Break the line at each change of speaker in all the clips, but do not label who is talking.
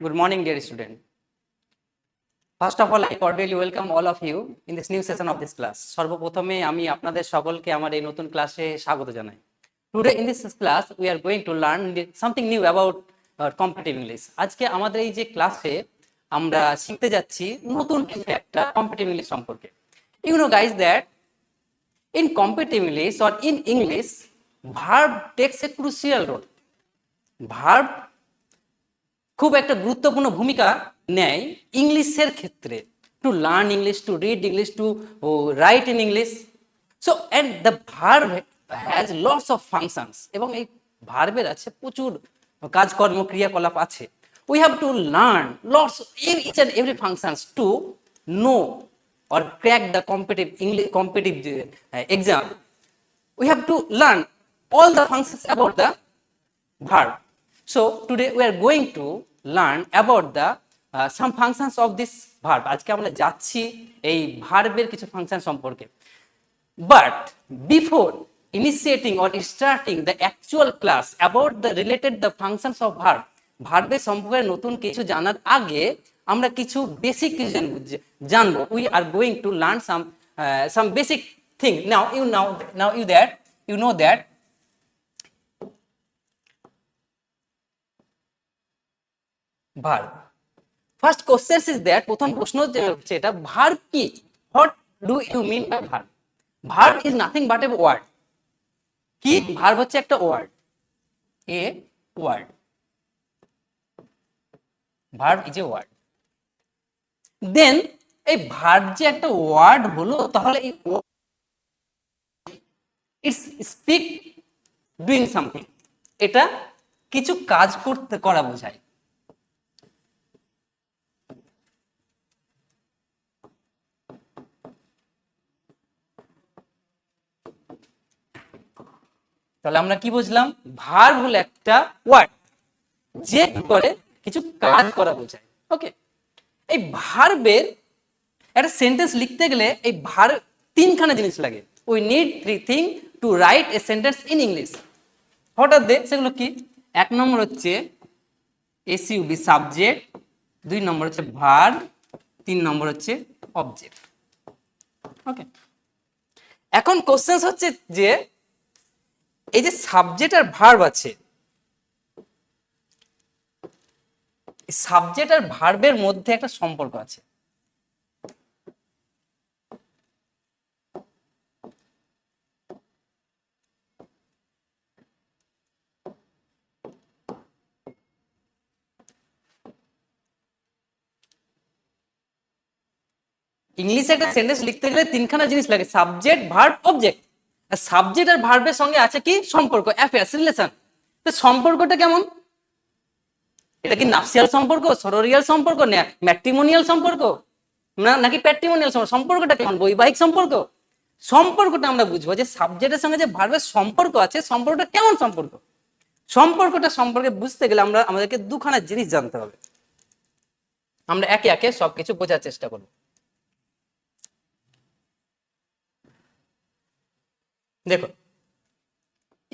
Good morning, dear student. First of all, I cordially welcome all of you in this new session of this class. সর্বপ্রথমে আমি আপনাদের সকলকে আমার এই নতুন ক্লাসে স্বাগত জানাই। Today in this class we are going to learn something new about competitive English. আজকে আমাদের এই যে ক্লাসে আমরা শিখতে যাচ্ছি নতুন কিছু একটা competitive English সম্পর্কে। You know guys that in competitive English or in English, verb takes a crucial role. Verb খুব একটা গুরুত্বপূর্ণ ভূমিকা নেয় ইংলিশের ক্ষেত্রে, to learn English, to read English, to write in English. So and the verb has lots of functions, এবং এই ভার্বের আছে প্রচুর কাজকর্ম ক্রিয়াকলাপ আছে। We have to learn lots each and every functions to know or crack the competitive exam. We have to learn all the functions about the verb. So today we are going to learn about the some functions of this verb. আজকে আমরা যাচ্ছি এই ভার্বের কিছু function সম্পর্কে। But before initiating or starting the actual class about the related the functions of verb, ভার্বের সম্পর্কে নতুন কিছু জানার আগে আমরা কিছু বেসিক কিছু জানবো। We are going to learn some basic thing. Now you know that verb. First question is that প্রথম প্রশ্ন হচ্ছে এটা verb কি? What do you mean by verb? Verb is nothing but a word. কি? verb হচ্ছে একটা word. A word. Verb is a word. Then এই verb যে একটা word হলো, তাহলে এই it's speak doing something. এটা কিছু কাজ করা বোঝায়। তাহলে আমরা কি বুঝলাম? ভার্ব হলো একটা ওয়ার্ড যে করে কিছু কাজ করা বোঝায়। ওকে, এই ভার্বের একটা সেন্টেন্স লিখতে গেলে এই ভার্ব তিনখানা জিনিস লাগে। We need three thing to write a sentence in English. হঠাৎ দে সেগুলো কি? এক নম্বর হচ্ছে এসইউবি সাবজেক্ট, দুই নম্বর হচ্ছে ভার্ব, তিন নম্বর হচ্ছে অবজেক্ট। ওকে, এখন কোশ্চেন হচ্ছে যে এই যে সাবজেক্ট আর ভার্ব আছে, সাবজেক্ট আর ভার্বের মধ্যে একটা সম্পর্ক আছে। ইংলিশে একটা সেন্টেন্স লিখতে গেলে তিনখানা জিনিস লাগে, সাবজেক্ট, ভার্ব, অবজেক্ট। সাবজেক্ট আর ভার্বের সঙ্গে আছে কি সম্পর্ক? Affairs, relation. তো সম্পর্কটা কেমন? এটা কি নাফসিয়াল সম্পর্ক, সরোরিয়াল সম্পর্ক, ম্যাট্রিমোনিয়াল সম্পর্ক, নাকি প্যাট্রিমোনিয়াল সম্পর্ক? সম্পর্কটা কেমন? বৈবাহিক সম্পর্ক। সম্পর্কটা আমরা বুঝবো যে সাবজেক্টের সঙ্গে যে ভার্বের সম্পর্ক আছে, সম্পর্কটা কেমন সম্পর্ক। সম্পর্কটা সম্পর্কে বুঝতে গেলে আমাদেরকে দুখানা জিনিস জানতে হবে। আমরা একে একে সবকিছু বোঝার চেষ্টা করব। দেখো,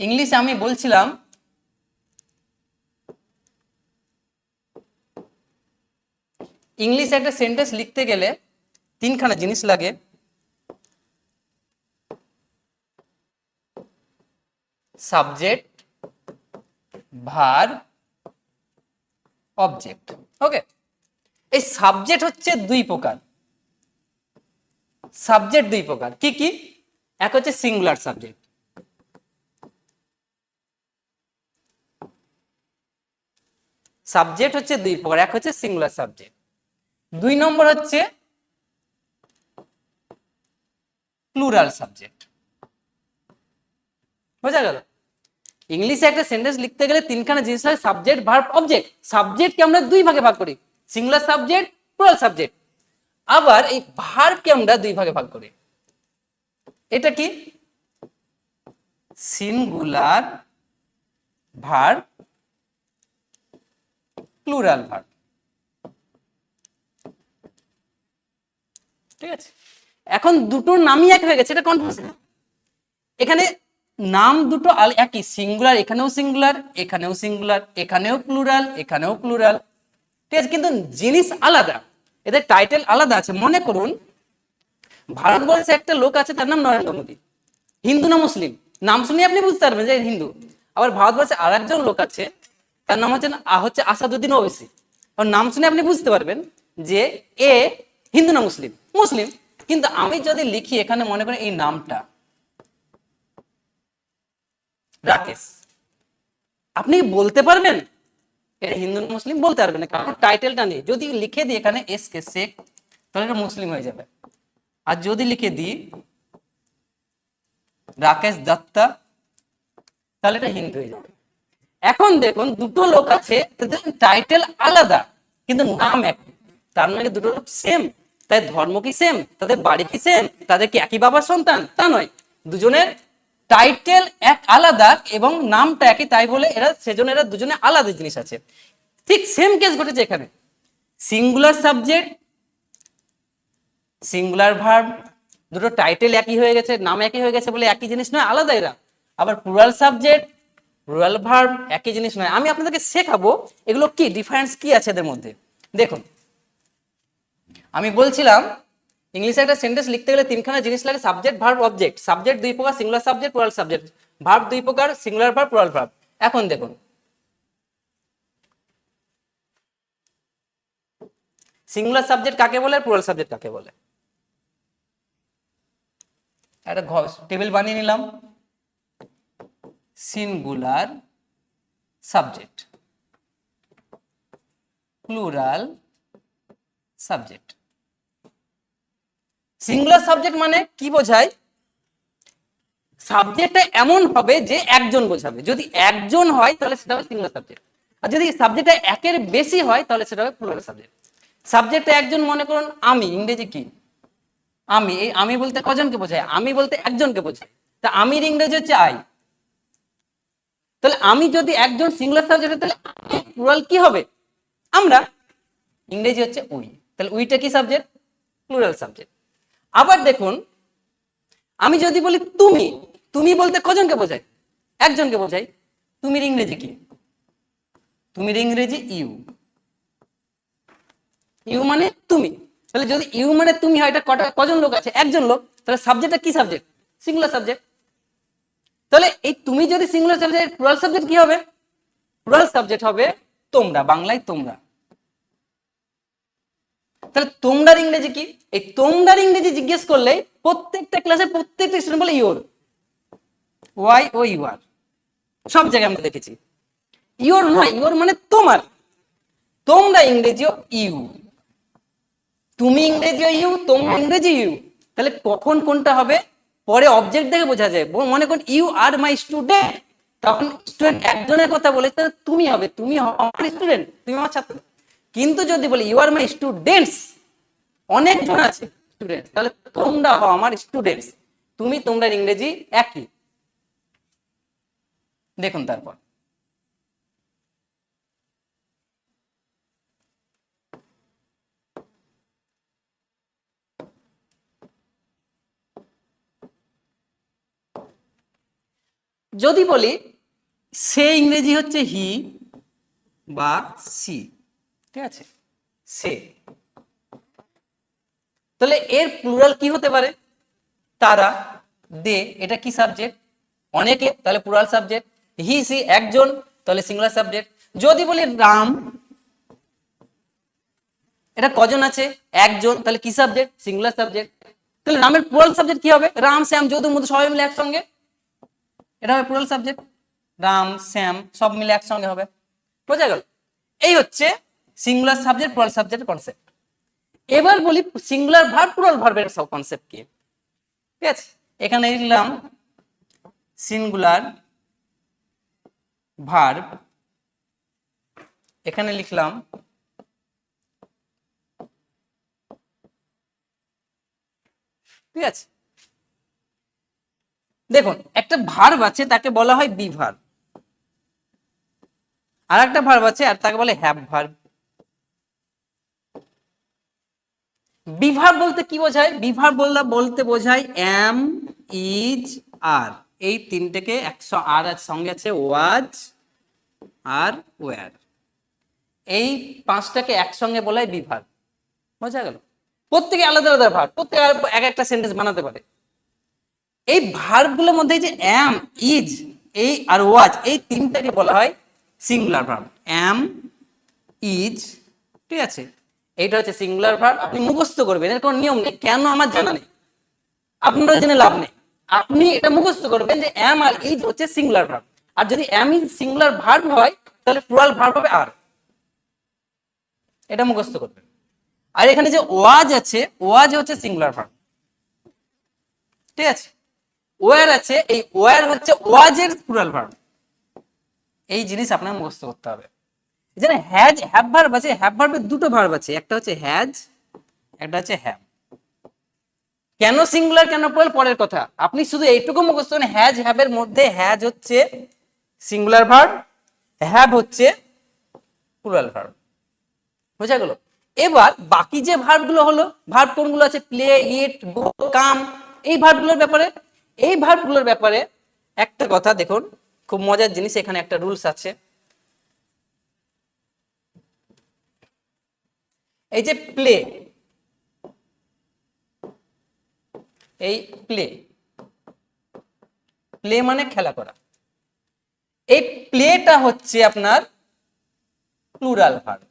ইংলিশে আমি বলছিলাম ইংলিশে একটা সেন্টেন্স লিখতে গেলে তিনখানা জিনিস লাগে। Subject, verb, object. ওকে, এই সাবজেক্ট হচ্ছে দুই প্রকার। সাবজেক্ট দুই প্রকার, কি কি? এক হচ্ছে সিঙ্গুলার সাবজেক্ট, সাবজেক্ট হচ্ছে দুই প্রকার, এক হচ্ছে সিঙ্গুলার সাবজেক্ট, দুই নম্বর হচ্ছে প্লুরাল সাবজেক্ট। বোঝা গেল? ইংলিশে একটা সেন্টেন্স লিখতে গেলে তিনখানা জিনিস হয়, সাবজেক্ট, ভার্ব, অবজেক্ট। সাবজেক্টকে আমরা দুই ভাগে ভাগ করি, সিঙ্গুলার সাবজেক্ট, প্লুরাল সাবজেক্ট। আবার এই ভার্বকে আমরা দুই ভাগে ভাগ করি। এটা কি? Singular verb, plural verb. ঠিক আছে, এখন দুটোর নামই এক হয়ে গেছে, এটা কনফিউশন। এখানে নাম দুটো একই, সিঙ্গুলার, এখানেও সিঙ্গুলার, এখানেও সিঙ্গুলার, এখানেও প্লুরাল, এখানেও প্লুরাল। ঠিক আছে, কিন্তু জিনিস আলাদা, এদের টাইটেল আলাদা আছে। মনে করুন ভারতবর্ষে একটা লোক আছে, তার নাম নরেন্দ্র মোদী, হিন্দু না মুসলিম? নাম শুনে আপনি বুঝতে পারবেন যে হিন্দু। আবার ভারতবর্ষে আর একজন লোক আছে, তার নাম হচ্ছে আসাদুদ্দিন ওওয়াইসি, আর নাম শুনে আপনি বুঝতে পারবেন যে এ হিন্দু না মুসলিম? মুসলিম। কিন্তু আমি যদি লিখি এখানে, মনে করেন এই নামটা রাকেশ, আপনি বলতে পারবেন এটা হিন্দু না মুসলিম? বলতে পারবেন না, কারণ টাইটেলটা নেই। যদি লিখে দিই এখানে এস কে শেখ, তাহলে এটা মুসলিম হয়ে যাবে। আর যদি লিখে দিই রাকেশ দত্তা, তাহলে এটা হিন্দু হয়ে যাবে। এখন দেখুন দুটো লোক আছে, তাদের টাইটেল আলাদা কিন্তু নাম এক, তার মানে দুটো লোক সেম। তাই ধর্ম কি সেম, তাদের বাড়ি কি সেম, তাদের কি একই বাবার সন্তান? তা নয়, দুজনের টাইটেল এক আলাদা এবং নামটা একই, তাই বলে সেজন্য এরা দুজনে আলাদা জিনিস আছে। ঠিক সেম কেস ঘটেছে এখানে। সিঙ্গুলার সাবজেক্ট, সিঙ্গুলার ভার্ব, দুটো টাইটেল একই হয়ে গেছে, নাম একই হয়ে গেছে বলে একই জিনিস নয়, আলাদা এরা। আবার প্লুরাল সাবজেক্ট, প্লুরাল ভার্ব, একই জিনিস নয়। আমি আপনাদেরকে শেখাবো এগুলো কি ডিফারেন্স কি আছে এদের মধ্যে। দেখুন, আমি বলছিলাম ইংলিশে একটা সেন্টেন্স লিখতে গেলে তিনখানা জিনিস লাগে, সাবজেক্ট, ভার্ব, অবজেক্ট। সাবজেক্ট দুই প্রকার, singular subject, plural subject. Verb দুই প্রকার, সিঙ্গুলার ভার্ব, প্লুরাল ভার্ব। এখন দেখুন সিঙ্গুলার সাবজেক্ট কাকে বলে, প্লুরাল সাবজেক্ট কাকে বলে। একটা টেবিল বানিয়ে নিলাম, singular subject, plural subject. Singular subject মানে কি বোঝায়? সাবজেক্টটা এমন হবে যে একজন বোঝাবে। যদি একজন হয় তাহলে সেটা হবে সিঙ্গুলার সাবজেক্ট, আর যদি সাবজেক্টটা একের বেশি হয় তাহলে সেটা হবে প্লুরাল সাবজেক্ট। সাবজেক্টটা একজন, মনে করুন আমি, ইংরেজি কি আমি, এই আমি বলতে কজনকে বোঝায়? আমি বলতে একজনকে বোঝায়। তা আমির ইংরেজি হচ্ছে আই। তাহলে আমি যদি একজন সিঙ্গুলার সাবজেক্ট, তাহলে প্লুরাল কি হবে? আমরা। ইংরেজি হচ্ছে উই, তাহলে উইটা কি সাবজেক্ট? Plural subject. আবার দেখুন আমি যদি বলি তুমি, তুমি বলতে কজনকে বোঝায়? একজনকে বোঝায়। তুমির ইংরেজি কি? তুমির ইংরেজি ইউ, ইউ মানে তুমি। তাহলে যদি ইউ মানে তুমি হয়, এটা কজন লোক আছে? একজন লোক। তাহলে সাবজেক্টটা কি সাবজেক্ট? Singular subject. তাহলে এই তুমি যদি সিঙ্গুলার সাবজেক্ট, প্লুরাল সাবজেক্ট কি হবে? প্লুরাল সাবজেক্ট হবে তোমরা, বাংলায় তোমরা। তাহলে তোমরার ইংরেজি কি? এই তোমরার ইংরেজি জিজ্ঞেস করলে প্রত্যেকটা ক্লাসে প্রত্যেকটা স্টুডেন্ট বলে your, Y O U R, সব জায়গায় আমরা দেখেছি। ইউর নয়, ইউর মানে তোমার। তোমরা ইংরেজিও ইউ, তুমি ইংরেজিও ইউ, তোমরা ইংরেজি ইউ। তাহলে কখন কোনটা হবে? পরে অবজেক্ট দেখে বোঝা যায়। মনে করুন ইউ আর মাই স্টুডেন্ট, তখন স্টুডেন্ট একজনের কথা বলে, তাহলে তুমি হবে, তুমি আমার স্টুডেন্ট, তুমি আমার ছাত্র। কিন্তু যদি বলি ইউ আর মাই স্টুডেন্টস, অনেকজন আছে স্টুডেন্ট, তাহলে তোমরা হও আমার স্টুডেন্টস। তুমি তোমরা ইংরেজি একই। দেখুন তারপর যদি বলি সে ইংরেজি হচ্ছে হি বা সি, ঠিক আছে, সে, তাহলে এর প্লুরাল কি হতে পারে? তারা, দে, এটা কি সাবজেক্ট? অনেকে, তাহলে প্লুরাল সাবজেক্ট। হি সি একজন, তাহলে সিঙ্গুলার সাবজেক্ট। যদি বলি রাম, এটা কজন আছে? একজন, তাহলে কি সাবজেক্ট? Singular subject. তাহলে রামের প্লুরাল সাবজেক্ট কি হবে? রাম, শ্যাম, যদু, মধু সবাই মিলে একসঙ্গে, এটা হবে প্লুরাল সাবজেক্ট। রাম, শ্যাম সব মিলে একসঙ্গে হবে। বোঝা গেল? এই হচ্ছে সিঙ্গুলার সাবজেক্ট, প্লুরাল সাবজেক্টের কনসেপ্ট। এবার বলি সিঙ্গুলার ভার্ব, প্লুরাল ভার্বের সব কনসেপ্ট কি। ঠিক আছে, এখানে লিখলাম সিঙ্গুলার ভার্ব, এখানে লিখলাম ঠিক আছে। দেখুন একটা ভার্ব আছে, তাকে বলা হয় বি ভার্ব। আর একটা ভার্ব আছে, আর তাকে বলে হ্যাভ ভার্ব। বি ভার্ব বলতে কি বোঝায়? বি ভার্ব বলতে বোঝায় এম, ইজ, আর, এই তিনটেকে আর সঙ্গে আছে ওয়াজ আর ওয়্যার। এই পাঁচটাকে একসঙ্গে বলা হয় বিভার। বোঝা গেল? প্রত্যেকে আলাদা আলাদা ভার্ব, প্রত্যেকে এক একটা সেন্টেন্স বানাতে পারে। এই ভার্বগুলোর মধ্যে যে অ্যাম, ইজ, এই আর ওয়াজ, এই তিনটাকে বলা হয় সিঙ্গুলার ভার্ব। অ্যাম, ইজ, ঠিক আছে, এইটা হচ্ছে সিঙ্গুলার ভার্ব। আপনি মুখস্থ করবেন, এর কোনো নিয়ম নেই, কেন আমার জানা নেই, আপনারা জেনে লাভ নেই। আপনি এটা মুখস্থ করবেন যে অ্যাম আর ইজ হচ্ছে সিঙ্গুলার ভার্ব। আর যদি অ্যাম ইজ সিঙ্গুলার ভার্ব হয় তাহলে প্লুরাল ভার্ব হবে আর। এটা মুখস্থ করবেন। আর এখানে যে ওয়াজ আছে, ওয়াজ হচ্ছে সিঙ্গুলার ভার্ব, ঠিক আছে। ওয়ার আছে, এই ওয়ার হচ্ছে ওয়াজের প্লুরাল ভার্ব। এই জিনিস আপনার মুখস্থ করতে হবে। এখানে হ্যাজ, হ্যাভ ভার্ব আছে, হ্যাভ ভার্বের দুটো ভার্ব আছে, একটা হচ্ছে হ্যাজ, একটা হচ্ছে হ্যাভ। কেন সিঙ্গুলার কেন প্লুরাল পরের কথা, আপনি শুধু এইটুকু মুখস্থ করেন, হ্যাজ হ্যাভের মধ্যে হ্যাজ হচ্ছে সিঙ্গুলার ভার্ব, হ্যাভ হচ্ছে প্লুরাল ভার্ব। বোঝা গেল? এবার বাকি যে ভার্বগুলো হলো, ভার্ব কোনগুলো আছে, প্লে, ইট, গো, কাম, এই ভার্বগুলোর ব্যাপারে, এই ভার্বগুলোর ব্যাপারে একটা কথা দেখুন, খুব মজার জিনিস, এখানে একটা রুলস আছে। এই যে প্লে, এই প্লে, প্লে মানে খেলা করা, এই প্লেটা হচ্ছে আপনার প্লুরাল ভার্ব।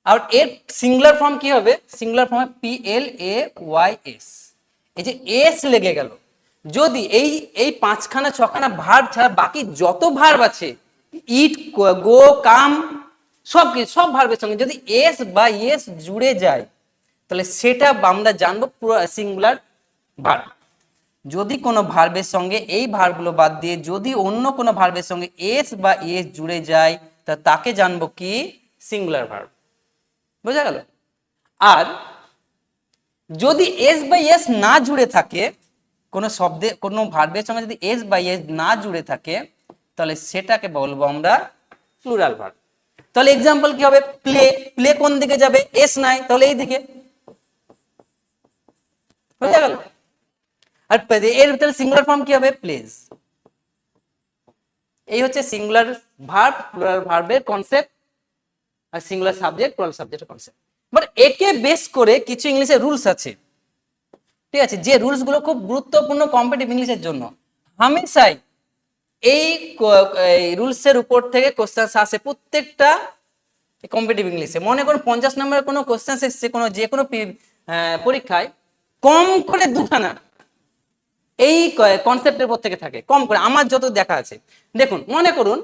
আর এর সিঙ্গুলার ফর্ম কি হবে? Singular form P L A Y S. এই যে এস লেগে গেল, যদি এই এই পাঁচখানা ছখানা ভার্ব ছাড়া বাকি যত ভার্ব আছে, ইট, গো, কাম, সব কিছু, সব ভার্বের সঙ্গে যদি এস বা এস জুড়ে যায় তাহলে সেটা আমরা জানবো পুরো সিঙ্গুলার ভার্ব। যদি কোনো ভার্বের সঙ্গে এই ভার্বগুলো বাদ দিয়ে যদি অন্য কোনো ভার্বের সঙ্গে এস বা এস জুড়ে যায় তা তাকে জানবো কি? Singular verb. বোঝা গেল? আর যদি এস বা এস না জুড়ে থাকে, কোনো শব্দে কোনো ভার্বের সঙ্গে যদি এস বা এস না জুড়ে থাকে তাহলে সেটাকে বলবো আমরা প্লুরাল ভার্ব। তাহলে এক্সাম্পল কি হবে? প্লে, প্লে কোন দিকে যাবে? এস নাই, তাহলে এই দিকে। বোঝা গেল? আর এর ভিতরে সিঙ্গুলার ফর্ম কি হবে? প্লেজ। এই হচ্ছে সিঙ্গুলার ভার্ব, প্লুরাল ভার্বের কনসেপ্ট, আর সিঙ্গুলার সাবজেক্ট, প্লুরাল সাবজেক্টের কনসেপ্ট। বাট একে বেস করে কিছু ইংলিশের রুলস আছে, ঠিক আছে, যে রুলস গুলো খুব গুরুত্বপূর্ণ কম্পিটিটিভ ইংলিশের জন্য। হামেশাই এই রুলসের উপর থেকে কোশ্চেন আসে প্রত্যেকটা কম্পিটিটিভ ইংলিশে। মনে করুন 50 নম্বরের কোনো কোশ্চেন এসেছে কোনো যে কোনো পরীক্ষায়, কম করে দুখানা এই কনসেপ্টের উপর থেকে থাকে, কম করে, আমার যত দেখা আছে। দেখুন, মনে করুন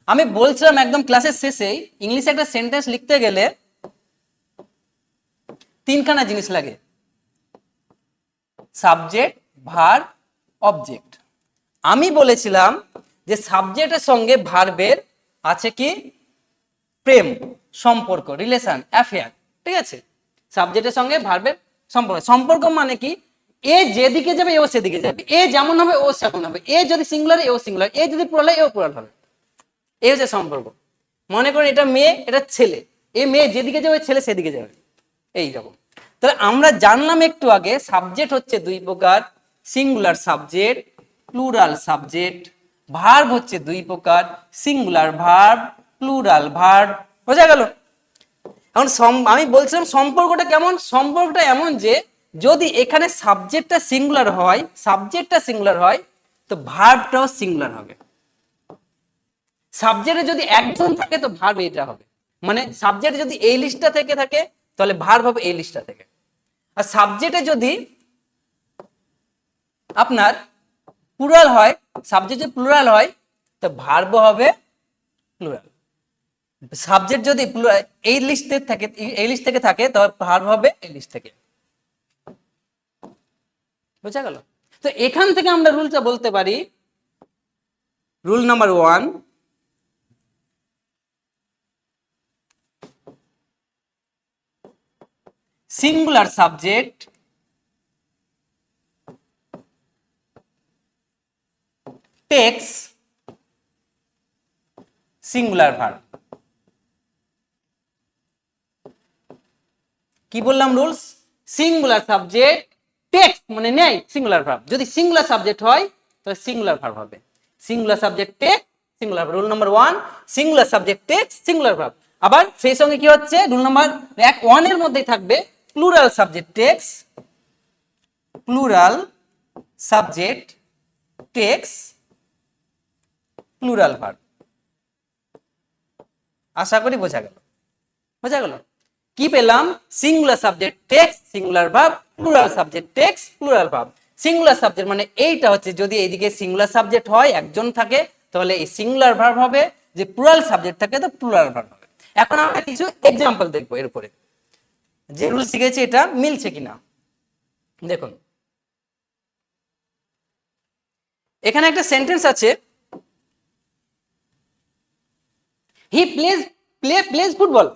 আমি বলছিলাম একদম ক্লাসের শেষেই, ইংলিশে একটা সেন্টেন্স লিখতে গেলে তিনখানা জিনিস লাগে, সাবজেক্ট, ভার্ব, অবজেক্ট। আমি বলেছিলাম যে সাবজেক্টের সঙ্গে ভার্বের আছে কি? প্রেম, সম্পর্ক, রিলেশন, অ্যাফেয়ার, ঠিক আছে। সাবজেক্টের সঙ্গে ভার্বের সম্পর্ক, সম্পর্ক মানে কি? এ যেদিকে যাবে এও সেদিকে যাবে, এ যেমন হবে ও সেমন হবে, এ যদি সিঙ্গুলার এও সিঙ্গুলার, এ যদি প্লুরাল এও প্লুরাল হবে। এই হচ্ছে সম্পর্ক। মনে করুন এটা মেয়ে, এটা ছেলে, এই মেয়ে যেদিকে যাবে ছেলে সেদিকে যাবে, এইরকম। তাহলে আমরা জানলাম একটু আগে সাবজেক্ট হচ্ছে দুই প্রকার, singular subject, plural subject. Verb হচ্ছে দুই প্রকার, সিঙ্গুলার ভার্ব, প্লুরাল ভার্ব। বোঝা গেল? এখন আমি বলছিলাম সম্পর্কটা কেমন? সম্পর্কটা এমন যে যদি এখানে সাবজেক্টটা সিঙ্গুলার হয়, সাবজেক্টটা সিঙ্গুলার হয় তো ভার্বটাও সিঙ্গুলার হবে। সাবজেক্টে যদি একজন থাকে তো ভার্ব এটা হবে, মানে সাবজেক্ট যদি এই লিস্টটা থেকে থাকে তাহলে ভার্ব হবে এই লিস্টটা থেকে। আর সাবজেক্টে যদি আপনার প্লুরাল হয়, সাবজেক্ট যদি প্লুরাল হয় তো ভার্ব হবে প্লুরাল। সাবজেক্ট যদি এই লিস্টে থাকে, এই লিস্ট থেকে থাকে তবে ভার্ব হবে এই লিস্ট থেকে। বুঝা গেল? তো এখান থেকে আমরা রুলটা বলতে পারি, rule number 1, singular subject takes singular verb. কি বললাম রুলস? সিঙ্গুলার সাবজেক্ট টেক্স মানে নেয় সিঙ্গুলার ভার্ব, যদি সিঙ্গুলার সাবজেক্ট হয় তাহলে সিঙ্গুলার ভার্ব হবে। Singular subject takes singular verb. Rule number 1, singular subject takes singular verb. আবার সেই সঙ্গে কি হচ্ছে রুল নাম্বার 1 এর মধ্যেই থাকবে plural subject takes, plural subject takes plural verb. আশা করি বোঝা গেল। কি পেলাম? Singular subject takes singular verb, plural subject takes plural verb. Singular subject মানে এইটা হচ্ছে যদি এইদিকে সিঙ্গুলার সাবজেক্ট হয় একজন থাকে তাহলে এই সিঙ্গুলার ভার্ব হবে, যে প্লুরাল সাবজেক্ট থাকে তো প্লুরাল ভার্ব হবে। এখন আমরা কিছু এক্সাম্পল দেখবো এর উপরে, যে রুল শিখেছি এটা মিলছে কিনা। দেখুন এখানে একটা সেন্টেন্স আছে, হি প্লেজ ফুটবল,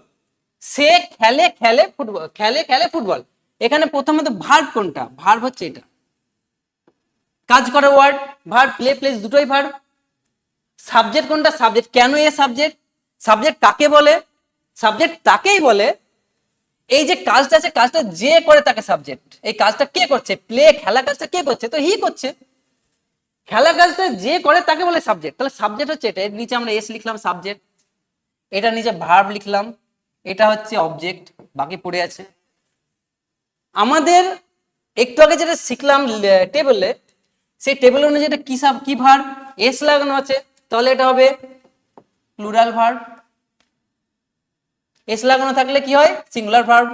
সে খেলে ফুটবল। এখানে প্রথমত ভার্ব কোনটা? ভার্ব হচ্ছে এটা, কাজ করে ওয়ার্ড, ভার্ব, প্লেজ দুটোই ভার্ব। সাবজেক্ট কোনটা? সাবজেক্ট। কেন এ সাবজেক্ট? সাবজেক্ট কাকে বলে? সাবজেক্ট তাকেই বলে। এই যে কাজটা আছে কাজটা যে করে তাকে সাবজেক্ট। এই কাজটা কে করছে? খেলা কাজটা কে করছে? তো হি করছে। খেলা কাজটা যে করে তাকে বলে সাবজেক্ট। তাহলে সাবজেক্ট হচ্ছে এটা। এর নিচে আমরা এস লিখলাম সাবজেক্ট, এটা নিচে ভার্ব লিখলাম, এটা হচ্ছে অবজেক্ট, বাকি পড়ে আছে। আমাদের একটু আগে যেটা শিখলাম টেবিলে, সেই টেবিল অনুযায়ী এটা কি ভার্ব? এস লাগানো আছে, তাহলে এটা হবে প্লুরাল ভার্ব। এস লাগানো থাকলে কি হয়? Singular verb.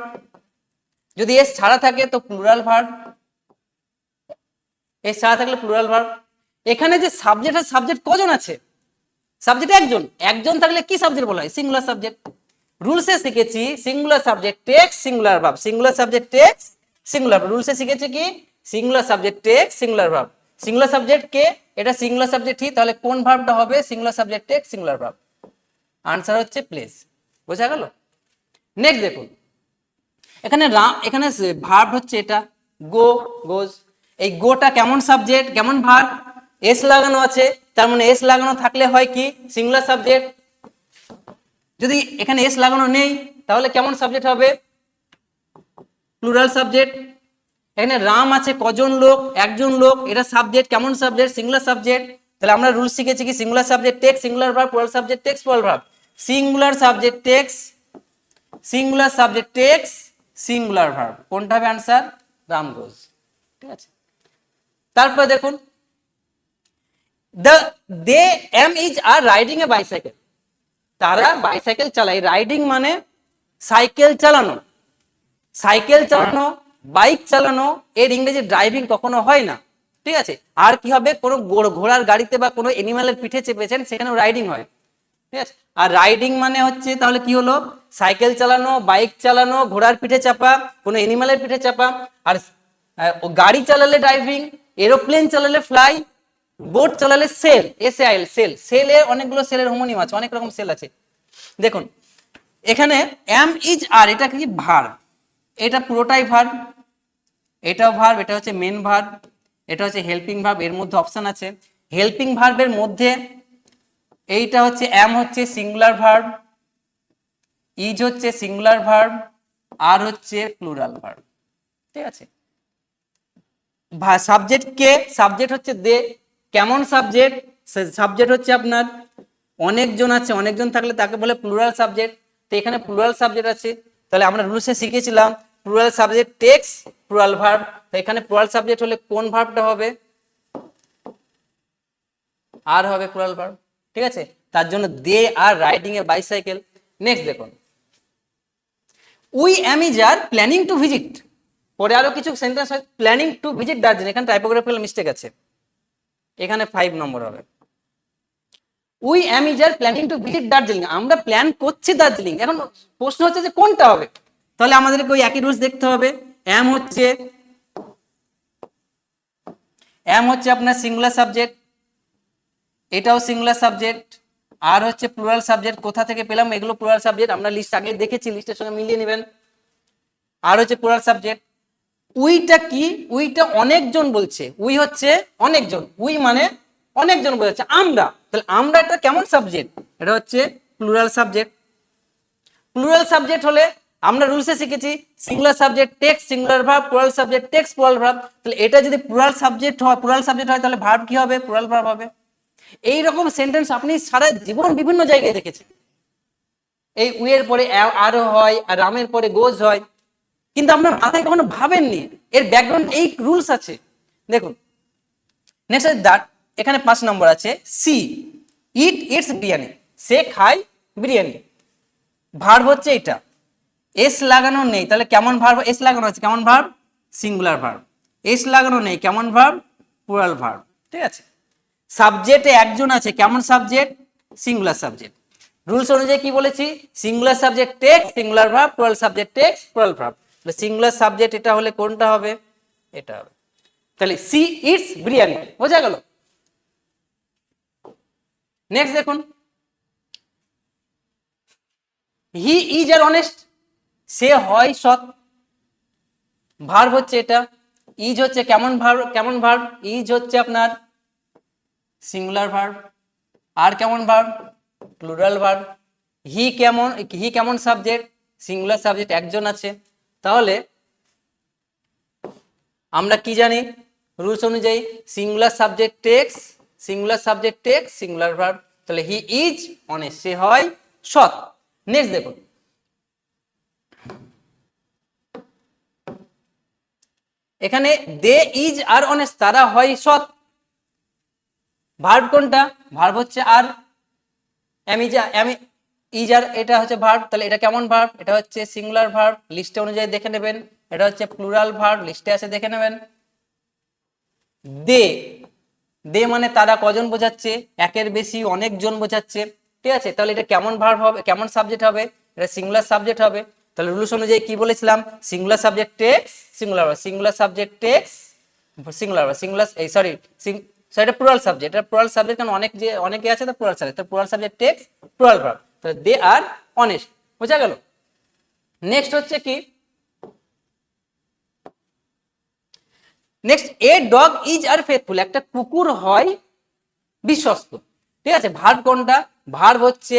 যদি এস ছাড়া থাকে তো প্লুরাল ভার্ব, এস ছাড়া থাকলে প্লুরাল ভার্ব। এখানে যে সাবজেক্ট আর সাবজেক্ট কজন আছে? সাবজেক্ট একজন থাকলে কি সাবজেক্ট বলা হয়? Singular subject. রুলসে শিখেছি singular subject takes singular verb, singular subject takes singular verb. রুলসে শিখেছি কি singular subject takes singular verb. Singular subject কে? এটা সিঙ্গুলার সাবজেক্ট হি, তাহলে কোন ভার্বটা হবে? Singular subject takes singular verb. Answer হচ্ছে প্লেস। বোঝা গেল? নেক্সট দেখুন এখানে ভার্ব হচ্ছে এটা গোজ। এই গোটা কেমন সাবজেক্ট কেমন ভার্ব? এস লাগানো আছে, তার মানে এস লাগানো থাকলে হয় কি? Singular subject. যদি এখানে এস লাগানো নেই তাহলে কেমন সাবজেক্ট হবে? Plural subject. এখানে রাম আছে, কজন লোক? একজন লোক, এটা সাবজেক্ট, কেমন সাবজেক্ট? Singular subject. তাহলে আমরা রুল শিখেছি কি singular subject takes singular verb, plural subject takes plural verb. Singular subject takes singular subject takes singular verb. কোনটা হবে আনসার? রাম গোজ। ঠিক আছে, তারপর দেখুন they is are riding a bicycle. তারা বাইসাইকেল চালায়। রাইডিং মানে সাইকেল চালানো, বাইক চালানো। এর ইংরেজি ড্রাইভিং কখনো হয় না। ঠিক আছে, আর কি হবে? কোনো ঘোড়ার গাড়িতে বা কোনো এনিম্যালের পিঠে চেপেছেন সেখানেও রাইডিং হয়। ঠিক আছে, আর রাইডিং মানে হচ্ছে তাহলে কি হলো? সাইকেল চালানো, বাইক চালানো, ঘোড়ার পিঠে চাপা, কোনো এনিম্যালের পিঠে চাপা। আর গাড়ি চালালে ড্রাইভিং, এরোপ্লেন চালালে ফ্লাই, বোট চালালে সেল, SAIL সেল। সেলে অনেকগুলো সেলের হোমোনিম আছে, অনেক রকম সেল আছে। দেখুন এখানে এম ইজ আর, এটা কি ভার্ব, এটা পুরোটাই ভার্ব, এটাও ভার্ব, এটা হচ্ছে মেন ভার্ব, এটা হচ্ছে হেল্পিং ভার্ব। এর মধ্যে অপশন আছে হেল্পিং ভার্বের মধ্যে এইটা হচ্ছে এম হচ্ছে সিঙ্গুলার ভার্ব, ইজ হচ্ছে সিঙ্গুলার ভার্ব, আর হচ্ছে প্লুরাল ভার্ব। ঠিক আছে, সাবজেক্ট কে? সাবজেক্ট হচ্ছে দে। কেমন সাবজেক্ট? সাবজেক্ট হচ্ছে আপনার অনেকজন আছে, অনেকজন থাকলে তাকে বলে প্লুরাল সাবজেক্ট। তো এখানে প্লুরাল সাবজেক্ট আছে, তাহলে আমরা রুলসে শিখেছিলাম plural subject takes plural verb. তো এখানে প্লুরাল সাবজেক্ট হলে কোন ভার্বটা হবে? আর হবে প্লুরাল ভার্ব। ঠিক আছে, তার জন্য দে আর রাইডিং এ বাইসাইকেল। নেক্সট দেখুন we is are planning to visit. পরে আরো কিছু সেন্টেন্স হয় প্ল্যানিং টু ভিজিট দার্জিলিং। এখানে টাইপোগ্রাফিক্যাল মিস্টেক আছে, এখানে 5 নম্বর হবে। We is are planning to visit Darjeeling, আমরা প্ল্যান করছি দার্জিলিং। এখন প্রশ্ন হচ্ছে যে কোনটা হবে? তাহলে আমাদেরকে ওই একই রুলস দেখতে হবে। এম হচ্ছে আপনার সিঙ্গুলার সাবজেক্ট, এটাও সিঙ্গুলার সাবজেক্ট, আর হচ্ছে প্লুরাল সাবজেক্ট। কোথা থেকে পেলাম? এগুলো প্লুরাল সাবজেক্ট, আমরা লিস্ট আগে দেখেছি, লিস্টের সঙ্গে মিলিয়ে নেবেন। আর হচ্ছে প্লুরাল সাবজেক্ট। উইটা কি? উইটা অনেকজন বলছে, উই হচ্ছে অনেকজন, উই মানে অনেকজন বোঝাচ্ছে আমরা। তাহলে আমরা এটা কেমন সাবজেক্ট? এটা হচ্ছে প্লুরাল সাবজেক্ট। প্লুরাল সাবজেক্ট হলে আমরা রুলসে শিখেছি singular subject takes singular verb, plural subject takes plural verb. তাহলে এটা যদি প্লুরাল সাবজেক্ট হয় তাহলে ভার্ব কি হবে? প্লুরাল ভার্ব হবে। এইরকম সেন্টেন্স আপনি সারা জীবন বিভিন্ন জায়গায় দেখেছেন। এই উইয়ের পরে আরো হয়, আর রামের পরে গোজ হয়, কিন্তু আপনার মাথায় কখনো ভাবেননি এর ব্যাকগ্রাউন্ড এই রুলস আছে। দেখুন নেক্সট দ্যাট, এখানে 5 নম্বর আছে সি ইটস বিরিয়ানি, সে খায় বিরিয়ানি। ভার্ব হচ্ছে এটা, এস লাগানো নেই, তাহলে কেমন ভার্ব? এস লাগানো আছে, কেমন ভার্ব? Singular verb. এস লাগানো নেই, কেমন ভার্ব? Plural verb. ঠিক আছে। সাবজেক্টে একজন আছে, কেমন সাবজেক্ট? Singular subject. রুলস অনুযায়ী কি বলেছি? Singular subject takes singular verb, plural subject takes plural verb. তাহলে সিঙ্গুলার সাবজেক্ট এটা হলে কোনটা হবে? এটা হবে। তাহলে সি ইটস বিরিয়ানি, বোঝা গেল? নেক্সট দেখুন, হি ইজ আর অনেস্ট, সে হয় সৎ। ভার্ব হচ্ছে এটা, ইজ হচ্ছে কেমন ভার্ব? কেমন ভার্ব? ইজ হচ্ছে আপনার সিঙ্গুলার ভার্ব, আর কেমন ভার্ব? Plural verb. হি কেমন সাবজেক্ট? সিঙ্গুলার সাবজেক্ট, একজন আছে। তাহলে আমরা কি জানি রুলস অনুযায়ী? Singular subject takes singular subject takes singular verb. তাহলে হি ইজ অনেস্ট, সে হয় সৎ। নেক্সট দেখুন, এখানে দে ইজ আর অনেস্ট, তারা হয় সৎ। ভার্ব কোনটা? ভার্ব হচ্ছে আর, ইজ আর এটা হচ্ছে ভার্ব। তাহলে এটা কেমন ভার্ব? এটা হচ্ছে সিঙ্গুলার ভার্ব, লিস্টে অনুযায়ী দেখে নেবেন। এটা হচ্ছে প্লুরাল ভার্ব, লিস্টে আছে দেখে নেবেন। দে, দে মানে তারা কজন বোঝাচ্ছে? একের বেশি, অনেকজন বোঝাচ্ছে। ঠিক আছে, তাহলে এটা কেমন ভার্ব হবে? কেমন সাবজেক্ট হবে? এটা সিঙ্গুলার সাবজেক্ট হবে। তাহলে রুলস অনুযায়ী কি বলেছিলাম? Singular subject takes singular verb, singular subject takes singular verb, singular এই সরি এটা প্লুরাল সাবজেক্ট, এটা প্লুরাল সাবজেক্ট, কারণ অনেকে আছে তো প্লুরাল সাবজেক্ট, তো plural subject takes plural verb. তাহলে দে আর অনেস্ট, বোঝা গেল? নেক্সট হচ্ছে কি, next a dog is are faithful, একটা কুকুর হয় বিশ্বস্ত। ঠিক আছে, ভার্ব কোনটা? ভার্ব হচ্ছে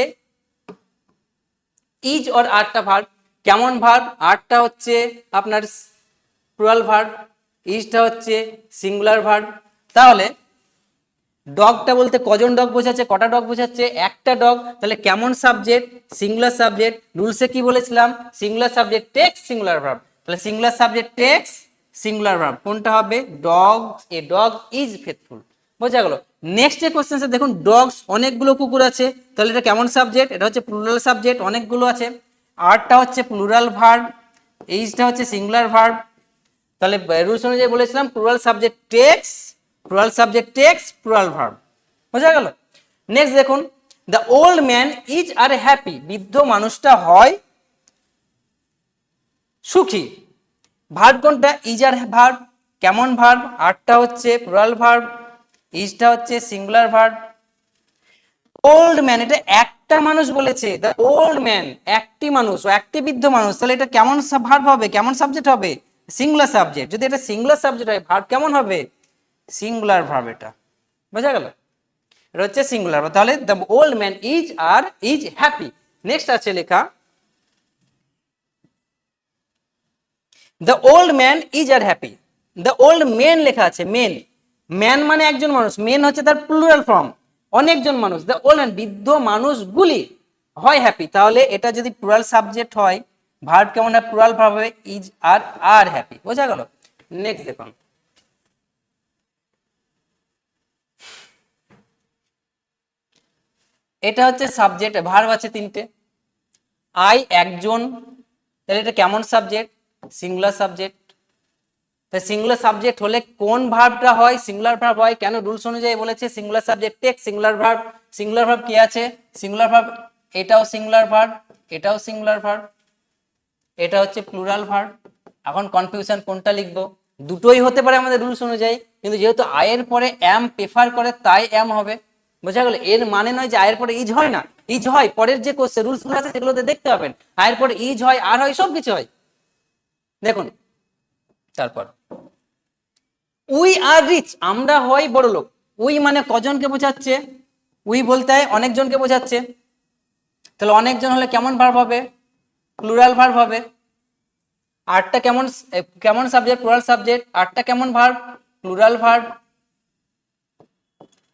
ইজ আর আরটা ভার্ব। কেমন ভার্ব? আরটা হচ্ছে আপনার প্লুরাল ভার্ব, ইজটা হচ্ছে সিঙ্গুলার ভার্ব। তাহলে ডগটা বলতে কজন ডগ বোঝাচ্ছে? কটা ডগ বোঝাচ্ছে? একটা ডগ। তাহলে কেমন সাবজেক্ট? Singular subject. রুলসে কি বলেছিলাম? Singular subject takes singular verb. তাহলে singular subject takes singular verb কোনটা হবে? Dog, a dog is faithful, বোঝা গেল? নেক্সট যে কোশ্চেন আছে দেখুন, ডগস অনেকগুলো কুকুর আছে, তাহলে এটা কেমন সাবজেক্ট? এটা হচ্ছে প্লুরাল সাবজেক্ট, অনেকগুলো আছে। আরটা হচ্ছে প্লুরাল ভার্ব, এইজটা হচ্ছে সিঙ্গুলার ভার্ব। তাহলে রুলস অনুযায়ী বলেছিলাম plural subject takes plural verb, বোঝা গেল? নেক্সট দেখুন, the old man is are happy, বৃদ্ধ মানুষটা হয় সুখী। ভার্ব কোনটা? ইজ আর ভার্ব, কেমন ভার্ব? আরটা হচ্ছে প্লুরাল ভার্ব, ইজটা হচ্ছে সিঙ্গুলার ভার্ব। ওল্ড ম্যান, এটা একটা মানুষ বলেছে, দ্য ওল্ড ম্যান, একটি মানুষ, একটি বৃদ্ধ মানুষ। তাহলে এটা কেমন ভার্ব হবে? কেমন সাবজেক্ট হবে? Singular subject. যদি এটা সিঙ্গুলার সাবজেক্ট হয়, ভার্ব কেমন হবে? সিঙ্গুলার ভার্ব, এটা বোঝা গেল? এটা হচ্ছে সিঙ্গুলার। তাহলে the old man is happy. Next আছে লেখা, the old man is are happy. The old men লেখা আছে, মেন, ম্যান মানে একজন মানুষ, মেন হচ্ছে তার প্লুরাল ফর্ম, অনেকজন মানুষ। দ্য ওল্ড ম্যান, বৃদ্ধ মানুষগুলি হয় হ্যাপি। তাহলে এটা যদি প্লুরাল সাবজেক্ট হয়, ভার্ব কেমন হয়? প্লুরাল ভার্ব হবে ইজ আর হ্যাপি, বোঝা গেল? নেক্সট দেখুন, এটা হচ্ছে সাবজেক্ট, ভার্ব আছে তিনটে। আই একজন, তাহলে এটা কেমন সাবজেক্ট? Singular subject. তাই সিঙ্গুলার সাবজেক্ট হলে কোন ভার্বটা হয়? সিঙ্গুলার ভার্ব হয়। কেন? রুলস অনুযায়ী বলেছে singular subject takes singular verb. Singular verb কি আছে? সিঙ্গুলার ভার্ব, এটাও সিঙ্গুলার ভার্ব, এটাও সিঙ্গুলার ভার্ব, এটা হচ্ছে প্লুরাল ভার্ব। এখন কনফিউশন কোনটা লিখবো? দুটোই হতে পারে আমাদের রুলস অনুযায়ী, কিন্তু যেহেতু আয়ের পরে এম প্রেফার করে তাই এম হবে, বোঝা গেল? এর মানে নয় যে আয়ের পরে ইজ হয় না, ইজ হয়। পরের যে কোর্সে রুলস গুলো আছে সেগুলোতে দেখতে পাবেন, আয়ের পরে ইজ হয়, আর হয়, সব কিছু হয়। দেখুন তারপর, উই আর রিচ, আমরা হই বড় লোক। উই মানে কজনকে বোঝাচ্ছে? উই বলতে হয় অনেকজনকে বোঝাচ্ছে। তাহলে অনেকজন হলে কেমন ভার্ব হবে? প্লুরাল ভার্ব হবে। আরটা কেমন কেমন সাবজেক্ট? Plural subject. আরটা কেমন ভার্ব? Plural verb.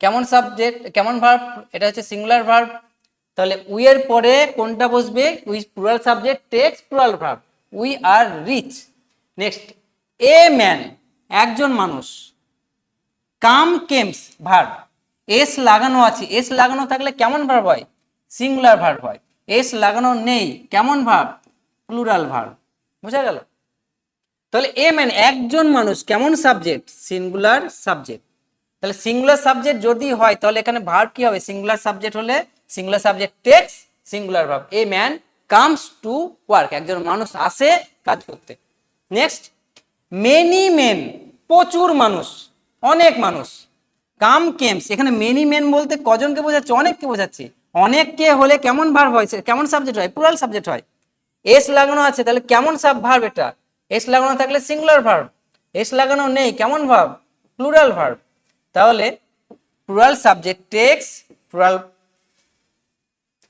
কেমন সাবজেক্ট, কেমন ভার্ব, এটা হচ্ছে সিঙ্গুলার ভার্ব। তাহলে উই এর পরে কোনটা বসবে? We plural subject takes plural verb, we are rich. Next, a man, একজন মানুষ। কাম কেমস ভার্ব, এস লাগানো আছে, এস লাগানো থাকলে কেমন ভার্ব হয়? সিঙ্গুলার ভার্ব হয়। এস লাগানো নেই, কেমন ভার্ব? Plural verb. বুঝা গেল? তাহলে এ ম্যান, একজন মানুষ, কেমন সাবজেক্ট? Singular subject. তাহলে সিঙ্গুলার সাবজেক্ট যদি হয় তাহলে এখানে ভার্ব কি হবে? সিঙ্গুলার সাবজেক্ট হলে singular subject takes singular verb. A man comes to work, একজন মানুষ আসে কাজ করতে। নেক্সট, মেনি মেন, প্রচুর মানুষ, অনেক মানুষ। কাম কেমস, এখানে মেনি মেন বলতে কজনকে বোঝাচ্ছে? অনেককে বোঝাচ্ছে। অনেককে হলে কেমন ভার্ব হয়? কেমন সাবজেক্ট হয়? প্লুরাল সাবজেক্ট হয়। এস লাগানো আছে, তাহলে কেমন সাব ভার্ব এটা? এস লাগানো থাকলে সিঙ্গুলার ভার্ব, এস লাগানো নেই, কেমন ভার্ব? Plural verb. তাহলে plural subject takes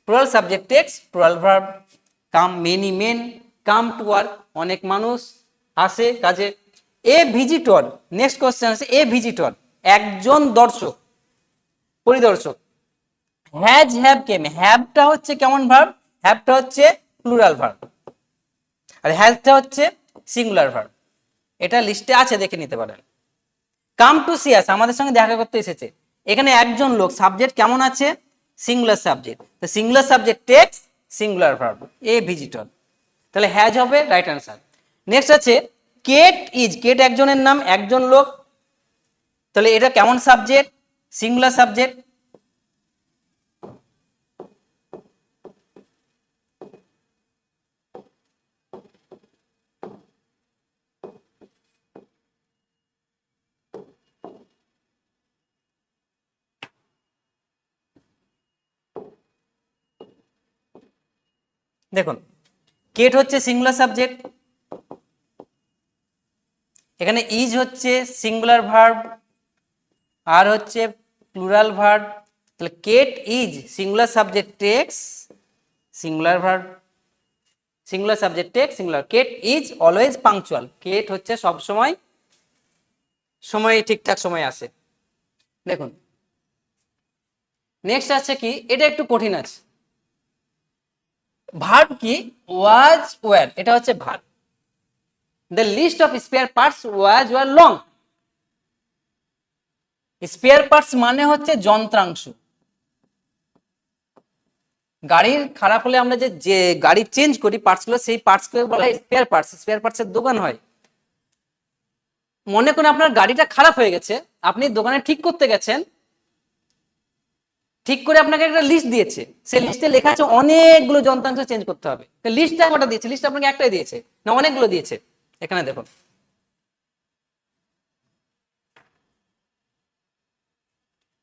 plural subject takes plural verb. Come many men, come to work, অনেক মানুষ আসে কাজে। এ ভিজিটর, নেক্সট কোশ্চেন আছে, এ ভিজিটর, একজন দর্শক, পরিদর্শক। হ্যাজ হ্যাভ কেম, হ্যাভটা হচ্ছে কেমন ভার্ব? হ্যাভটা হচ্ছে প্লুরাল ভার্ব, আর হ্যাজটা হচ্ছে সিঙ্গুলার ভার্ব। এটা লিস্টে আছে, দেখে নিতে পারেন। কাম টু সি আস, আমাদের সঙ্গে দেখা করতে এসেছে। এখানে একজন লোক, সাবজেক্ট কেমন আছে? সিঙ্গুলার সাবজেক্ট, তো singular subject takes singular verb, a visitor. তাহলে হ্যাজ হবে রাইট অ্যান্সার। নেক্সট আছে কেট ইজ, কেট একজনের নাম, একজন লোক। তাহলে এটা কেমন সাবজেক্ট? Singular subject. দেখুন, কেট হচ্ছে সিঙ্গুলার সাবজেক্ট, এখানে ইজ হচ্ছে সিঙ্গুলার ভার্ব, আর হচ্ছে প্লুরাল ভার্ব। তাহলে Kate is singular subject takes singular verb, singular subject takes singular. Kate is always punctual, Kate হচ্ছে সব সময় সময় ঠিকঠাক সময় আসে। দেখুন নেক্সট আছে কি, এটা একটু কঠিন আছে। ভার্ব কি? ওয়াজ ওয়ার, এটা হচ্ছে verb. The list of spare parts was were long. Spare parts মানে হচ্ছে যন্ত্রাংশ। গাড়ির খারাপ হলে আমরা যে গাড়ি চেঞ্জ করি পার্টস গুলো, সেই পার্টস গুলো বলা হয় স্পেয়ার পার্টস। স্পেয়ার পার্টস এর দোকান হয়। মনে করুন আপনার গাড়িটা খারাপ হয়ে গেছে, আপনি দোকানে ঠিক করতে গেছেন, ঠিক করে আপনাকে একটা লিস্ট দিয়েছে, সেই লিস্টে লেখা আছে অনেকগুলো যন্ত্রাংশ চেঞ্জ করতে হবে। লিস্টটা কটা দিয়েছে? লিস্ট আপনাকে একটাই দিয়েছে না অনেকগুলো দিয়েছে? এখানে দেখুন,